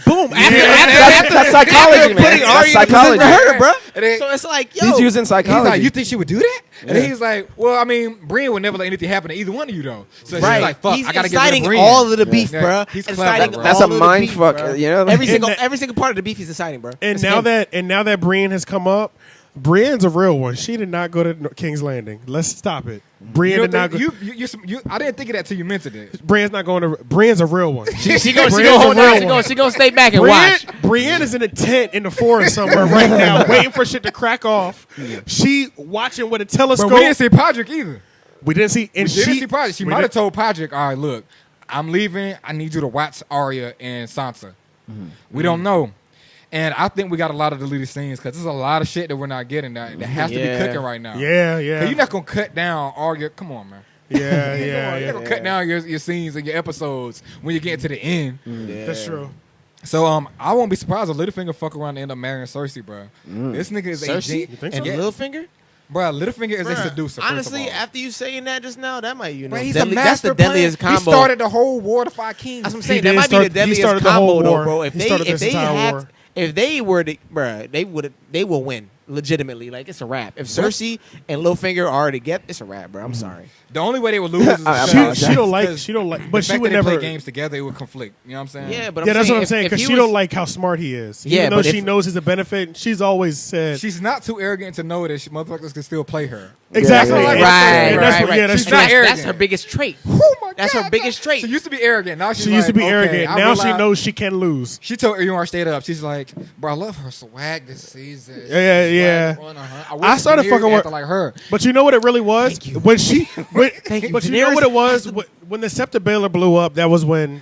Boom. That's psychology, man. putting That's Arya in the psychology. position for her, bro. And then- So it's like, yo, He's using He's psychology. like, "You think she would do that?" And then he's like, "Well, I mean, Brienne would never let anything happen to either one of you, though." So right. she's like, "Fuck, He's I gotta get rid inciting of Brienne." all of the beef, Yeah. bro. He's Inciting clever, bro. That's all a of the mind beef, fuck, bro. you know? Every And single part of the beef he's inciting, bro. and It's now him. that Brienne has come up, Brienne's a real one. She did not go to King's Landing. Let's stop it. Brienne You did not don't go. think- I didn't think of that till you mentioned it. Brienne's not going to. Brienne's a real one. she gonna Brienne's hold a real down. one. She gonna stay back and watch. Brienne is in a tent in the forest somewhere right now, waiting for shit to crack off. She watching with a But telescope. we didn't see Podrick either. We didn't see. And We didn't she see Podrick. She we might have didn't- told Podrick, "All right, look, I'm leaving. I need you to watch Arya and Sansa." We don't know. And I think we got a lot of deleted scenes because there's a lot of shit that we're not getting that has to be Yeah. cooking right now. Yeah, yeah. 'Cause you're not gonna cut down Arya. Come on, man. Yeah, Come yeah, on, you're yeah. not gonna cut down your scenes and your episodes when you get to the end. That's true. So I won't be surprised if Littlefinger fuck around and end up marrying Cersei, bro. This nigga is a Cersei? gen- You think and so? yeah, Littlefinger? bro. Littlefinger is a Bruh, seducer. honestly, first of all. after you saying that just now, that might Bro, he's a that's master the deadliest plan. combo. He started the whole War to Five Kings. That's what I'm He saying. That did might start- be the he deadliest started the combo, whole though, war. bro. If He they started if this they entire had war. if they were to, bro, they will win legitimately. Like it's a wrap. If Cersei and Littlefinger are together, it's a wrap, bro. I'm sorry. The only way they would lose is I She, apologize. she don't like. because She don't like. the But she fact would that they never. play games together. It would conflict. You know what I'm saying? Yeah, but Yeah, that's what I'm if- saying. if Because he she was- don't like how smart he is. Yeah, Even though but she if- knows he's a benefit, she's always said She's not too arrogant to know that motherfuckers can still play her. exactly. Yeah, And yeah, that's- Right, and right, that's right. what- Yeah, that's She's true. not That's arrogant. her biggest trait. Oh my That's her biggest trait. She used to be arrogant. Now she's She used to be like, arrogant. okay, I Now she realize- knows she can lose. She told Ewan straight up. She's like, "Bro, I love her swag this season." Yeah, yeah. I started Daenerys fucking with- acted like her. But you know what it really was Thank you. when she. When, Thank you. But you know Daenerys what it was has when the Scepter Baylor blew up. That was when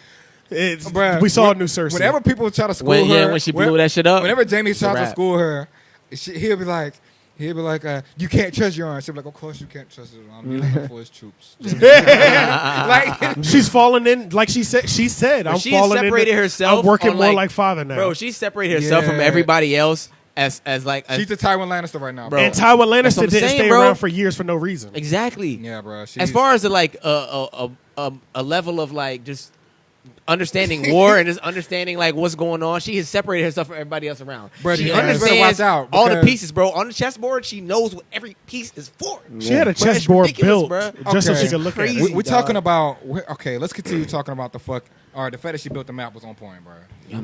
Bruh, we saw a when- new Cersei. Whenever people try to school When, her, when she blew that shit up. Whenever Jamie tries to wrap. school her, he'll be like, "You can't trust your arm." She'll be like, "Of course you can't trust his arm. He's looking for his troops." like, She's falling in, like she said. She said, "I'm She has falling separated in. herself I'm working on, more like- like father now." Bro, she separated herself from Yeah. everybody else as like she's the Tywin Lannister right now, Bro. and Tywin That's what Lannister I'm didn't saying, stay bro. around for years for no reason. exactly. Yeah, bro. As far as like a level of like just understanding war and just understanding like what's going on, she has separated herself from everybody else around. But she you better understands watch out, all the because- pieces, bro. On the chessboard, she knows what every piece is for. She had a Bro, it's chessboard ridiculous, built bruh. just so Okay. she could look at Crazy. it. we're dog. talking about. Okay, let's continue talking about the fuck. All right, the fact that she built the map was on point, bro.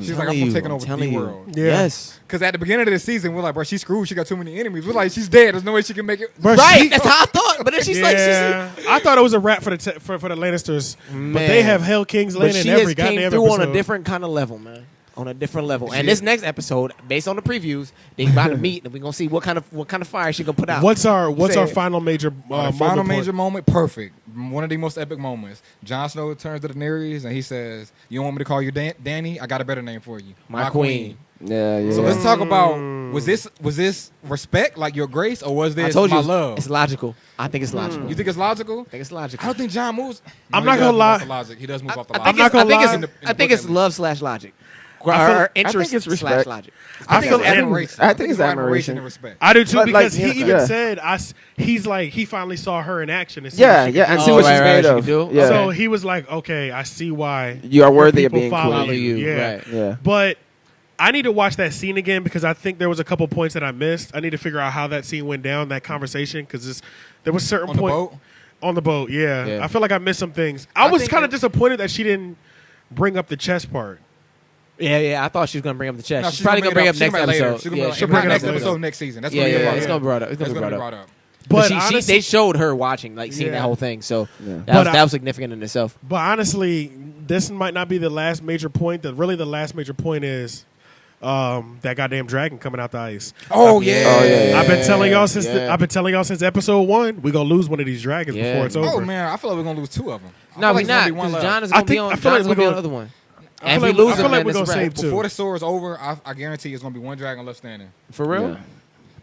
She's like, "I'm taking over the world." Yeah. Yes. Because at the beginning of the season, we're like, "Bro, she's screwed. She got too many enemies." We're like, "She's dead. There's no way she can make it." Bro, Right, she- that's how I thought. But then she's yeah, I thought it was a wrap for the for the Lannisters, but Man. they have held King's But Landing she in every has came goddamn through episode. on a different kind of level, man. On a different level. And She- this next episode, based on the previews, they about to meet and we're gonna see what kind of fire she gonna put out. What's our Say final major Our moment final point? major moment, perfect. one of the most epic moments. Jon Snow turns to Daenerys and he says, "You don't want me to call you Danny? I got a better name for you, My queen." Yeah, yeah. So let's talk about was this respect, like your grace, or was I this told my you love? it's logical. I think it's logical. You think it's logical? I think it's logical. I don't think John moves. I'm No, not he does gonna move lie. off the logic. He does move off the I logic. think it's, not I think gonna it's, lie. In the I think it's book, love slash logic. I Or think interest it's slash respect. logic. I think it's feel- admiration. I think it's more admiration. and respect. I do too But, because like, he even yeah. said he's like he finally saw her in action. And see Yeah, what she yeah, could and do. see Oh, what right, she's right, made she of. can do? Yeah, So he was like, okay, I see why you are worthy of people being follow queen. you. you, Yeah. right. Yeah. But I need to watch that scene again because I think there was a couple points that I missed. I need to figure out how that scene went down, that conversation, because there was certain On the point boat? on the boat. Yeah. Yeah. I feel like I missed some things. I was think kind of it- disappointed that she didn't bring up the chess part. Yeah. I thought she was gonna bring up the chest. No, she's probably gonna bring up next episode. She's Yeah, gonna she'll bring bring it next up episode later. next season. That's Yeah, gonna be yeah, brought it's up. gonna be brought up. It's That's gonna be gonna be brought brought up. up. But She, honestly, they showed her watching, like seeing Yeah. that whole thing. So Yeah. that was significant in itself. but honestly, this might not be the last major point. The last major point is that goddamn dragon coming out the ice. Oh yeah. Oh, yeah. I've been telling y'all since Yeah. I've been telling y'all since episode 1. We gonna lose one of these dragons Yeah. before it's over. Oh man, I feel like we're gonna lose two of them. No, we're not. Because John is I gonna be think- on. I feel like John's we're gonna be on gonna- the other one. I And if feel we like- I lose feel him, like then we're it's gonna a save wrap. two. Before the sword is over, I guarantee it's gonna be one dragon left standing. For real. Yeah.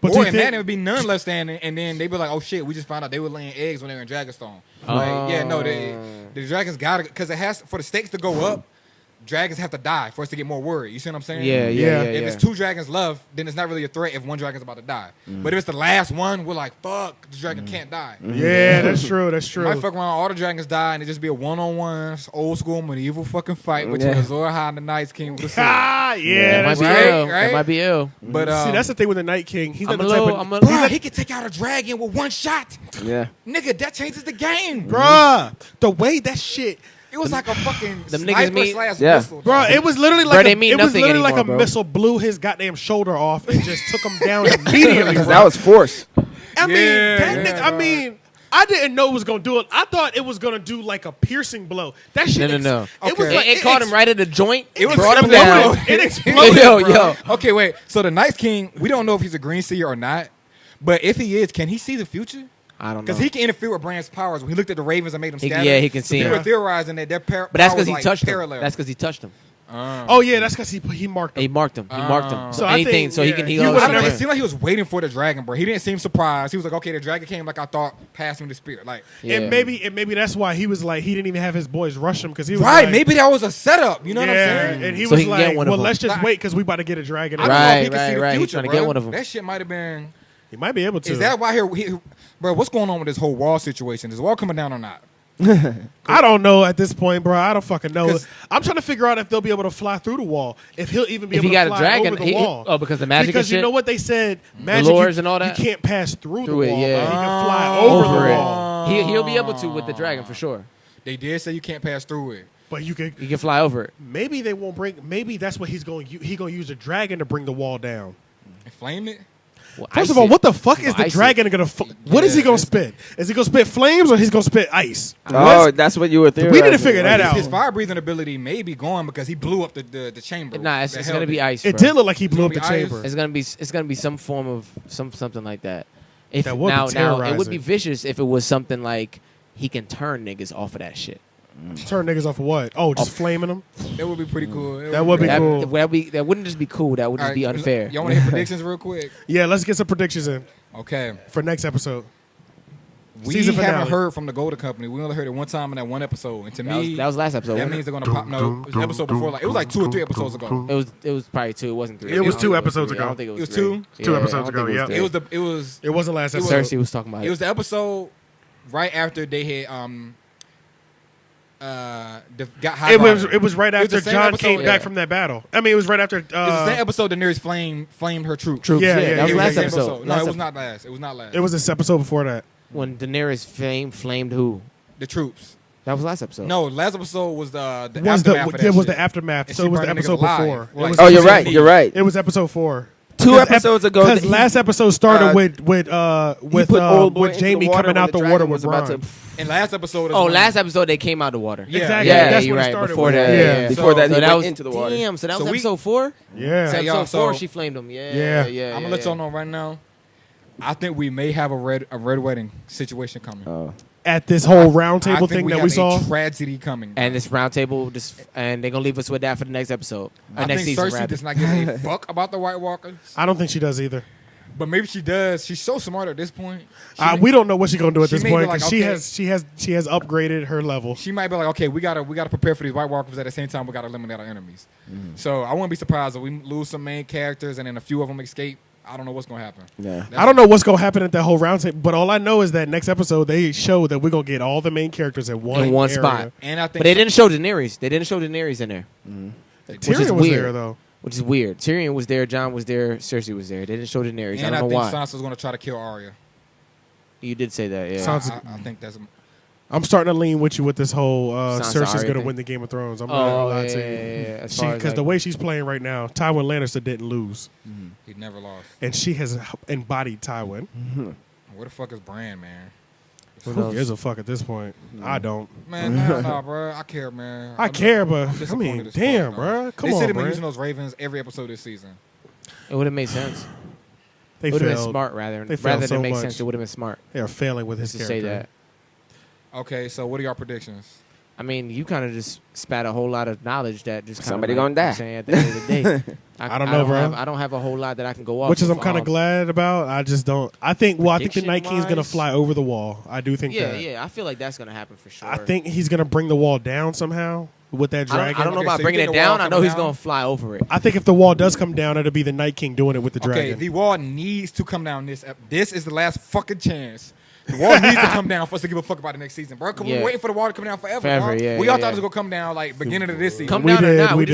But Or do you in that, think, it would be none left standing, and then they'd be like, "Oh shit, we just found out they were laying eggs when they were in Dragonstone." Like, yeah, no, the dragons got to because it has for the stakes to go up. Dragons have to die for us to get more worried. You see what I'm saying? Yeah. If it's two dragons left, then it's not really a threat if one dragon's about to die. But if it's the last one, we're like, fuck, the dragon can't die. yeah, that's true. That's true. Might fuck around, all the dragons die, and it just be a one-on-one, old school medieval fucking fight between Yeah. Azor Ahai and the Night's King with the sword. Ah, That yeah, might that's be right, ill. right? That might be ill. But See, that's the thing with the Night King. He's I'm not a the type little. of I'm a. bruh, he could take out a dragon with one shot. Yeah. Nigga, that changes the game. bruh. The way that shit, It was like a fucking Them niggas sniper mean- slash Yeah. missile. bruh. It was literally Bruh, like they mean it was nothing literally like anymore, a bro. missile blew his goddamn shoulder off and just took him down immediately. Because bruh. that was force. I mean, Yeah, that yeah, nigga, I bruh. mean, I didn't know it was gonna do it. I thought it was gonna do like a piercing blow. That shit. No. It was Okay. like It caught him right at the joint. It was brought him exploded. down. It exploded. Yo, bro. yo. Okay, wait. So the Night King, we don't know if he's a green seer or not. But if he is, can he see the future? I don't know. Because he can interfere with Bran's powers. When he looked at the Ravens and made them He can- scatter. yeah, he can see People him. are theorizing that their powers But that's because he like touched parallel. him. That's because he touched him. Oh yeah, that's because he marked him. He marked him. He marked him. So So I anything, think, so he yeah, can he heal. was- I don't know. It Yeah. seemed like he was waiting for the dragon, bro. He didn't seem surprised. He was like, okay, the dragon came like I thought, passed me the spear. Like, Yeah. And maybe that's why he was like he didn't even have his boys rush him because he was right, like, maybe that was a setup. You know what I'm saying? and he So was he can get like, one of well, them. let's just Nah. wait because we about to get a dragon. I don't know if Right, he can see the right. He's future, trying to bro. get one of them. That shit might have been. He might be able to. Is that why bro? What's going on with this whole wall situation? Is the wall coming down or not? I don't know at this point, bro. I don't fucking know. 'Cause- I'm trying to figure out if they'll be able to fly through the wall. If he'll even be If able he got to a fly dragon, over the wall. oh, because the magic Because and you shit? know what they said, magic lures you, and all that? you can't pass through Through the it, wall. yeah. But he can fly over over the it. wall. He'll be able to with the dragon for sure. They did say you can't pass through it. But you can. He can fly over it. Maybe they won't bring. Maybe that's what he's going. He gonna use a dragon to bring the wall down. And flamed it. Well, First ice of all, it. what the fuck is Well, the ice dragon gonna? What is he Yeah, gonna it's- spit? Is he gonna spit flames or he's gonna spit ice? Oh, What's- that's what you were thinking. We need to figure that out. His fire breathing ability may be gone because he blew up the chamber. Nah, it's that gonna held be it. ice. It bro. did look like he blew up It's the gonna be ice. chamber. It's gonna be some form of something like that. If That would be now it would terrorizing. be vicious if it was something like he can turn niggas off of that shit. Turn niggas off of what? Oh, just flaming them. That would be pretty cool. That would be That, cool. that wouldn't just be cool. That would just be unfair. Y'all want to hit predictions real quick? Yeah, let's get some predictions in Okay. for next episode. We Season finale. haven't heard from the Golden Company. We only heard it one time in that one episode. And to me, That was last episode. that wasn't means they're going to pop. No, it was the episode before. Like, it was like 2 or 3 episodes ago. it was probably 2. It wasn't 3. It was I don't 2 think episodes three. I ago. don't think it was It was 3. 2? Two Yeah, I episodes don't ago, think yeah. three. It It wasn't last It was- episode. Cersei was talking about it. was the episode right after they had got high. It was right It was after the same John episode, came back yeah. from that battle. I mean, it was right after. It was the same episode Daenerys flamed her troops. Troops. Yeah, Yeah, yeah, that was yeah, last yeah. episode. No, Last it was ep- not last. It was not last. It was this episode before that. when Daenerys flamed who? the troops. That was last episode. No, last episode was the Was the aftermath of that it was shit. the aftermath? And So she it was the burned the episode niggas alive. before. Like, It was Oh, you're episode- right. You're right. It was episode 4. 2 episodes ago, Because last episode started uh, with put old boy with into Jamie the water coming when out the dragon water was with about Bronn. to. And last episode. Is Oh, when- last episode they came out of the water. Yeah. Exactly. Yeah, That's you're when it right. started Before with. that, Yeah. yeah. Before that, So he that went was into the water. Damn, so that was So we- episode 4. Yeah. Hey, Episode y'all, 4, so- she flamed him. Yeah. Yeah. I'm gonna let y'all know right now. I think we may have a red wedding situation coming. Oh, at this whole I roundtable think thing we that have we saw. a tragedy coming. And this roundtable and they're gonna leave us with that for the next episode. I next think season, Cersei rather. does not give a fuck about the White Walkers, I don't think she does either. but maybe she does. She's so smart at this point. We don't know what she's gonna do at she this may be point like, because okay. she has upgraded her level. She might be like, okay, we gotta prepare for these White Walkers. At the same time, we gotta eliminate our enemies. So I wouldn't be surprised if we lose some main characters and then a few of them escape. I don't know what's gonna happen. Yeah. I don't know what's gonna happen at that whole roundtable, but all I know is that next episode they show that we're gonna get all the main characters in one area. spot. And I think But they didn't show Daenerys. They didn't show Daenerys in there, Tyrion was weird. there though. which is weird. Tyrion was there, Jon was there, Cersei was there. They didn't show Daenerys. And I I don't know think why. Sansa's gonna try to kill Arya. You did say that, yeah. Sounds- I think that's. I'm starting to lean with you with this whole Sansa Cersei's Arya gonna thing. win the Game of Thrones. I'm not gonna lie to you. As far as, Because the way she's playing right now, Tywin Lannister didn't lose, He never lost. and she has embodied Tywin. Where the fuck is Bran, man? Who Who knows? gives a fuck at this point? I don't. Man, nah, bro. I care, man. I care, but I'm I disappointed mean, as damn, fuck, bro. Come they on, should have been bro. using those Ravens every episode this season. It would have made sense. They It would have been failed. smart, rather. They failed Rather so than make much. sense, it would have been smart They are failing with his just to say character. that. Okay, so what are your predictions? I mean, you kind of just spat a whole lot of knowledge that just kinda Somebody like, gonna die. I'm saying at the end of the day, I don't know, bro. I don't have a whole lot that I can go off. Which is of. I'm kind of glad about. I just don't. I think. Well, I think the Night King's gonna Prediction-wise? fly over the wall. I do think Yeah, that. yeah. I feel like that's gonna happen for sure. I think he's gonna bring the wall down somehow with that I dragon. don't know Okay, about so you bringing think it the wall down. I know he's coming gonna fly over it. I think if the wall does come down, it'll be the Night King doing it with the Okay, dragon. the wall needs to come down. This is the last fucking chance. The wall needs to come down for us to give a fuck about the next season, bro. Cause Yeah. we're waiting for the wall to come down forever. Forever, bro. yeah, We yeah, all thought yeah. it was gonna come down like beginning of this season. Come We down did, or not, we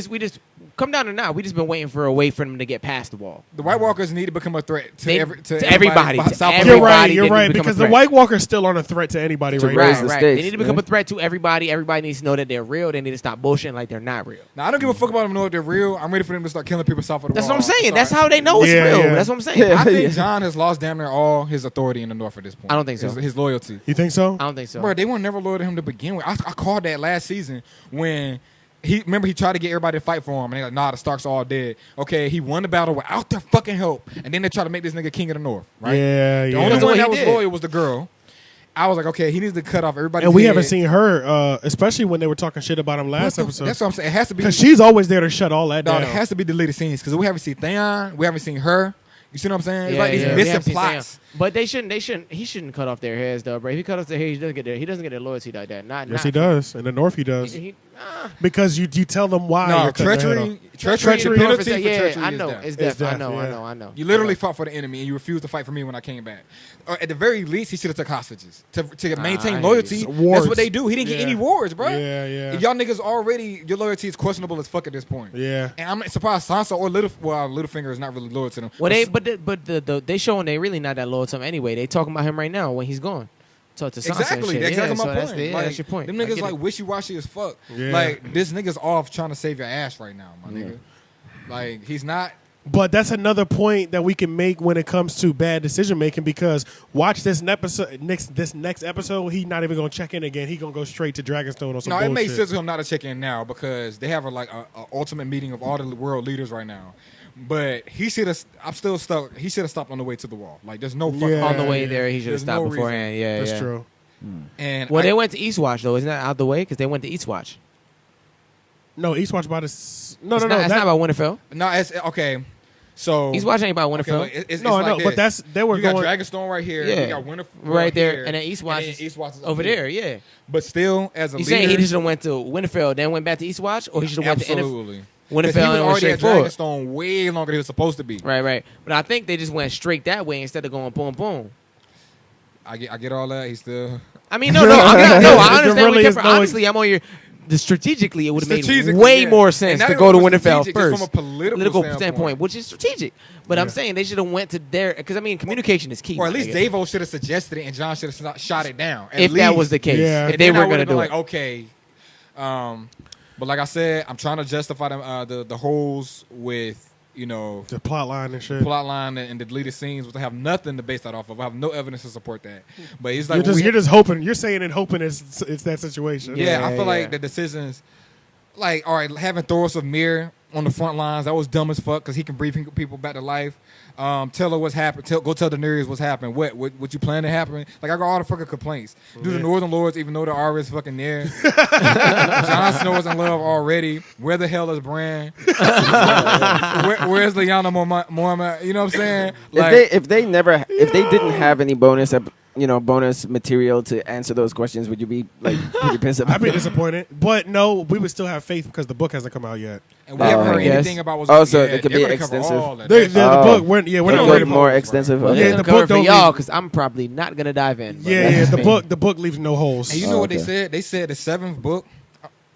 we just come down or not. We just been waiting for a way for them to get past the wall. The White Walkers need to become a threat to, They- to everybody, behind- to south of everybody. you're right. they You're need to right become a because the threat. White Walkers still aren't a threat to anybody To right raise now. the Right. stakes, They need to become yeah. a threat to everybody. Everybody needs to know that they're real. They need to stop bullshitting like they're not real. Now I don't give a fuck about them knowing if they're real. I'm ready for them to start killing people south of the That's wall. what I'm saying. So That's how they know it's Yeah, real. yeah. That's what I'm saying. I think Yeah. John has lost damn near all his authority in the North at this point. I don't think so. His loyalty. You think so? I don't think so. Bro, they were never loyal to him to begin with. I called that last season when he tried to get everybody to fight for him, and they're like, nah, the Starks are all dead. Okay, he won the battle without their fucking help, and then they try to make this nigga king of the North, right? Yeah, The yeah. only That's one what that he was did. loyal was the girl. I was like, okay, he needs to cut off everybody. And we haven't seen her, especially when they were talking shit about him last episode. That's what I'm saying. It has to be. Because she's always there to shut all that No, down. it has to be deleted scenes because we haven't seen Theon, we haven't seen her. You see what I'm saying? It's like these we missing have seen plots. Theon. But he shouldn't cut off their heads though, bro. If he cut off their hair, he doesn't get their loyalty like that. Yes, he does. In the North, he does. Because you tell them why. No, you're cutting their head treachery, off. treachery, penalty for yeah, treachery I is know. death. It's It's death. I death, know. yeah. I know. You literally fought for the enemy and you refused to fight for me when I came back. Or at the very least, he should have took hostages to I maintain hear loyalty. you. That's Wards. what they do. He didn't get Yeah. any wards, bro. Yeah, yeah. Y'all niggas already, your loyalty is questionable as fuck at this point. Yeah. And I'm surprised Sansa or Littlefinger is not really loyal to them. Well, they showing they really not that loyal to him anyway. They talking about him right now when he's gone. Talk to Sansa Exactly, and shit. that's exactly so my that's point. the- yeah, Like, that's your point. Them I niggas get like it. wishy-washy as fuck. Yeah. Like this nigga's off trying to save your ass right now, my nigga. Like he's not. But that's another point that we can make when it comes to bad decision making. Because watch this next episode, he's not even gonna check in again. He gonna go straight to Dragonstone or some No, bullshit. it makes sense for him not to check in now because they have a ultimate meeting of all the world leaders right now. But he should have. I'm still stuck. He should have stopped on the way to the wall. Like there's no fucking. Yeah. On the way there, he should have There's stopped no beforehand. Yeah, That's yeah. true. And Well, they went to Eastwatch though. Isn't that out the way? Because they went to Eastwatch. No, Eastwatch by the. No, It's no, not, no. it's that- not about Winterfell. No, it's okay. So Eastwatch ain't about Okay, Winterfell. look, it's No, I like know, this. but they were you going. got Dragonstone right here. Yeah. You got Winterfell Right there, here, and then Eastwatch is Eastwatch is up over here. there. Yeah. But still, as a You leader, saying he should have went to Winterfell, then went back to Eastwatch, or he should have went to absolutely. Winterfell Because he was and went already straight at forward? Dragonstone way longer than he was supposed to be. Right, right. But I think they just went straight that way instead of going boom, boom. I get all that. He's still. I mean, no, I understand. There What really you're is saying. no- Honestly, I'm on your. Strategically, it would have made Strategically, way yeah. more And sense not to even go to from a Winterfell strategic, just first. from a political standpoint. which is strategic. But I'm Yeah. saying they should have went to their because I mean communication is key. Or at least nigga. Davo should have suggested it, and John should have shot it down. At if that least. was the case, Yeah. if And they then I were would've gonna been do like, it. okay. But like I said, I'm trying to justify the holes with The plot line and shit. plot line and the deleted scenes, which I have nothing to base that off of. I have no evidence to support that. But it's like You're just hoping. You're saying and hoping it's that situation. yeah, I Yeah, feel yeah. like the decisions, like all right, having Thoros of Myr on the front lines. That was dumb as fuck because he can breathe people back to life. Tell her what's happened. Go tell Daenerys what's happened. What you plan to happen? Like, I got all the fucking complaints. Do the Northern Lords even know the Arya is fucking there? Jon Snow is in love already. Where the hell is Bran? Where's Lyanna Mormont? You know what I'm saying? Like, if they didn't have any bonus material to answer those questions, would you be like pretty pissed about I'd be it? disappointed, but no, we would still have faith because the book hasn't come out yet. and we haven't heard yes. anything about what's Oh, going so on. it could be extensive. The book, we're It'll not go ready. more extensive. Well, Okay. Yeah, yeah, the the book book for don't y'all leave- because I'm probably not gonna dive in. but Yeah, that's the me. book leaves no holes. And you know what they okay. said? They said the seventh book,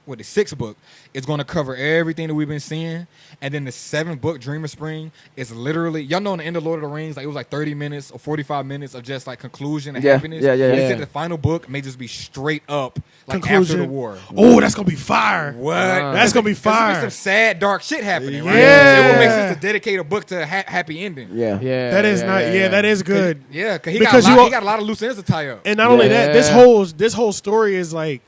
the sixth book, is going to cover everything that we've been seeing. And then the seventh book, Dream of Spring, is literally, y'all know in the end of Lord of the Rings, like it was like 30 minutes or 45 minutes of just like conclusion and Yeah, happiness. yeah. They Yeah. said the final book may just be straight up like Conclusion. after the war. Oh, that's gonna be fire. What? That's gonna be There's fire. some sad, dark shit happening, right? Yeah. So it would make sense to dedicate a book to a happy ending. Yeah. Yeah, That is not. Yeah, that is good. Yeah, because Because he got a lot of loose ends to tie up. And not only that, this Yeah. whole story is like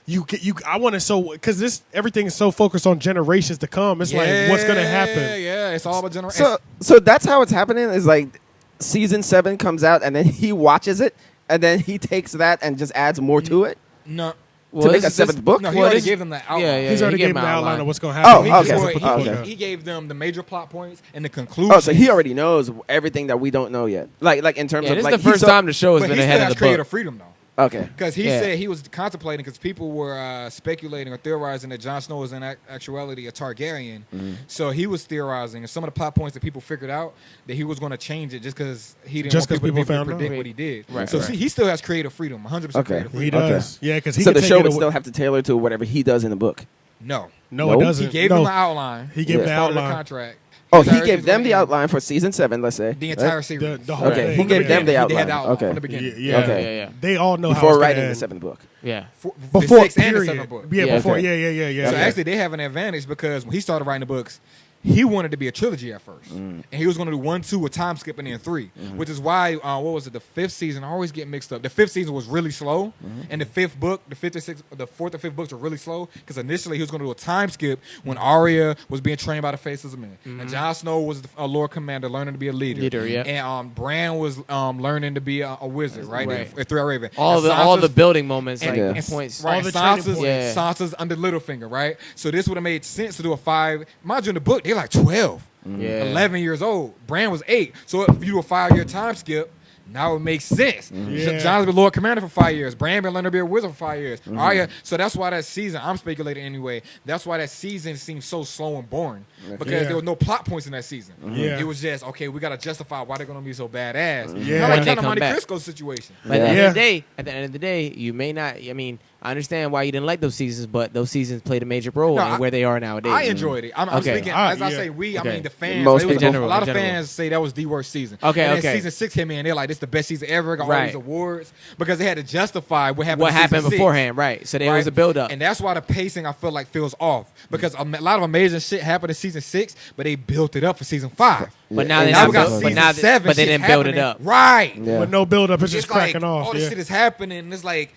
you. I want to because everything is so focused on generations to come. It's like what's gonna happen. Yeah, it's all about generation. So that's how it's happening. Is like season 7 comes out and then he watches it and then he takes that and just adds more to it no. to make a seventh book. No, he Well, already this- gave them that outline. Yeah, yeah. He's already he gave gave him the an outline outline. of what's gonna Oh, happen. He okay. just He, put the Oh, book okay. out. he gave them the major plot points and the conclusion. Oh, so he already knows everything that we don't know yet. Like in terms Yeah, of this like is the first time the show has but been he still ahead has of the creative book. freedom though. Okay. Because he Yeah. said he was contemplating because people were speculating or theorizing that Jon Snow was in actuality a Targaryen. So he was theorizing, and some of the plot points that people figured out that he was going to change it just because he didn't Just want 'cause people people to found predict out? what he did. Right, so right. see, he still has creative freedom, 100% Okay. creative He freedom. does. Yeah, because he So can the take show it would away. still have to tailor to whatever he does in the book. No. No, Nope. it doesn't. He gave no. them an outline. He gave Yeah. the Part of the outline. contract. Oh, Entire he gave them the season, outline for season 7. Let's say The right? entire series. The whole Okay, thing. he From gave them the They had outline. the outline Okay. from the beginning. Yeah. Okay. Yeah. They all know how Before it's gonna writing the end. 7th book. Yeah. The Before sixth and the period. seventh book. Yeah, Yeah. before. Okay. Yeah. So actually, they have an advantage because when he started writing the books, he wanted to be a trilogy at first, and he was going to do 1, 2 with time skipping in 3, which is why what was it? The 5th season? I always get mixed up. The 5th season was really slow, and the 5th book, the 5th and 6th, the 4th and 5th books were really slow because initially he was going to do a time skip when Arya was being trained by the Faces of Men, and Jon Snow was a Lord Commander learning to be a leader, yeah. and Bran was learning to be a wizard, right? Right. Through Raven. All And the Sansa's building moments, and, like Yeah. and- points. right, All the Sansa's, training points. Sansa's under Littlefinger, right? So this would have made sense to do a 5. Mind you, in the book, they're like 12, Yeah. 11 years old. Bran was 8. So if you do a 5-year time skip, now it makes sense. Yeah. Jon's been Lord Commander for 5 years. Bran been learning to be a wizard for 5 years. Arya, so that's why that season, I'm speculating anyway, that's why that season seemed so slow and boring. Because Yeah. there were no plot points in that season. Yeah. It was just, okay, we got to justify why they're going to be so badass. Yeah. Kind of When like they kind of come Monte back. Cristo situation. But at the, Yeah. at the end of the day, you may not. I mean, I understand why you didn't like those seasons, but those seasons played a major role No, in I- where they are nowadays. I enjoyed it. I'm Okay. speaking, Ah, as I yeah. say we, I Okay. mean the fans. Most It was- people. a lot of In general. fans say that was the worst season. Okay, and okay. then season 6 came in, they're like, this is the best season ever. Got all Right. these awards because they had to justify what happened. what in season happened 6, beforehand, right? So there right? was a build up. and that's why the pacing I feel like feels off because a lot of amazing shit happened in season 6, but they built it up for season 5. But now Yeah, they And now not we got build- season but now 7, but they shit's didn't build it happening. up. Right? Yeah. With no build up, it's just It's like cracking off. all this Yeah. shit is happening, and it's like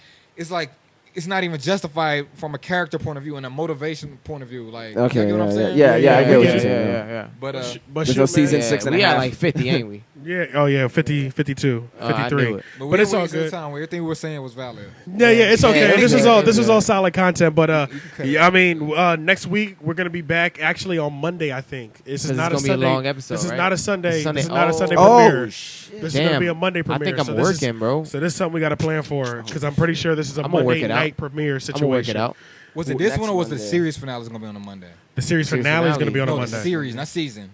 it's not even justified from a character point of view and a motivation point of view. Like, Okay, you know what I'm yeah, saying? yeah, yeah, I get what yeah, you're saying. yeah. But But There's shit, no man. season 6 and we a got half. like 50, ain't we? Yeah. Oh yeah. 50, 52, Oh, I 53. knew it. But it's all wasted good. time where everything we were saying was valid. Yeah, it's okay. Yeah, this was yeah, all yeah, this was yeah. all solid content, but cut yeah, I mean, next week we're gonna be back actually on Monday. I think this is Because not it's a gonna be a Sunday. long episode, This is right? not a Sunday. Sunday. This is not a Sunday Oh, premiere. shit. This is gonna Damn. be a Monday I premiere. think I'm so this is- working, bro. So this is something we got to plan for because I'm pretty sure this is a I'm gonna work Monday it out. night premiere I'm situation. gonna work it out. Was it Well, this one or was the next series finale is going to be on a Monday? The series Series finale is going to be on no, a the Monday. series, not season.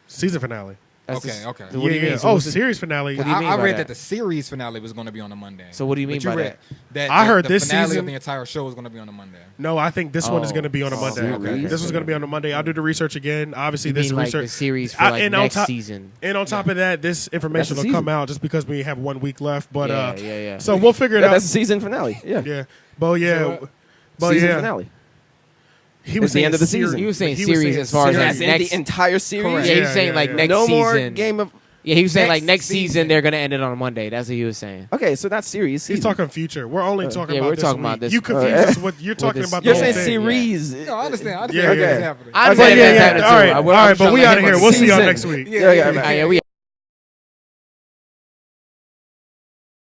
Season finale. That's Okay, just- okay. So what do you Yeah, mean? yeah. So Oh, what's the- series finale. What do you mean I by read that? that the series finale was going to be on a Monday. So what do you mean But you by read that I heard the this finale season- of the entire show was going to be on a Monday. No, I think this one is Oh. going to be on a Oh, Monday. okay. This one's going to be on a Monday. I'll do the research again. Obviously, You this mean like research. the series for I- like and on next top- season? And on top of that, this information That's will the come out just because we have 1 week left. But Yeah. so we'll figure it Yeah, out. that's the season finale. Yeah. Yeah, but yeah, So, but season yeah. finale. He was It's the saying end of the series. season. He was saying He series as far as series. like As in next. the entire series. Correct. Yeah, he's Yeah, saying yeah, like yeah. next No season. more Game of. Yeah, he was saying like Next next season season. they're gonna end it on a Monday. That's what he was saying. Okay, so that's series. He's season. talking future. We're only talking yeah, about we're this talking week. about this- You confuse us with you're talking this- about the You're whole saying thing. series. No, I understand. I Yeah, understand yeah. what's happening. I But understand yeah, that's yeah. happening All too. right, all right, but we out of here. We'll see y'all Season. next week. Yeah, yeah, Yeah, we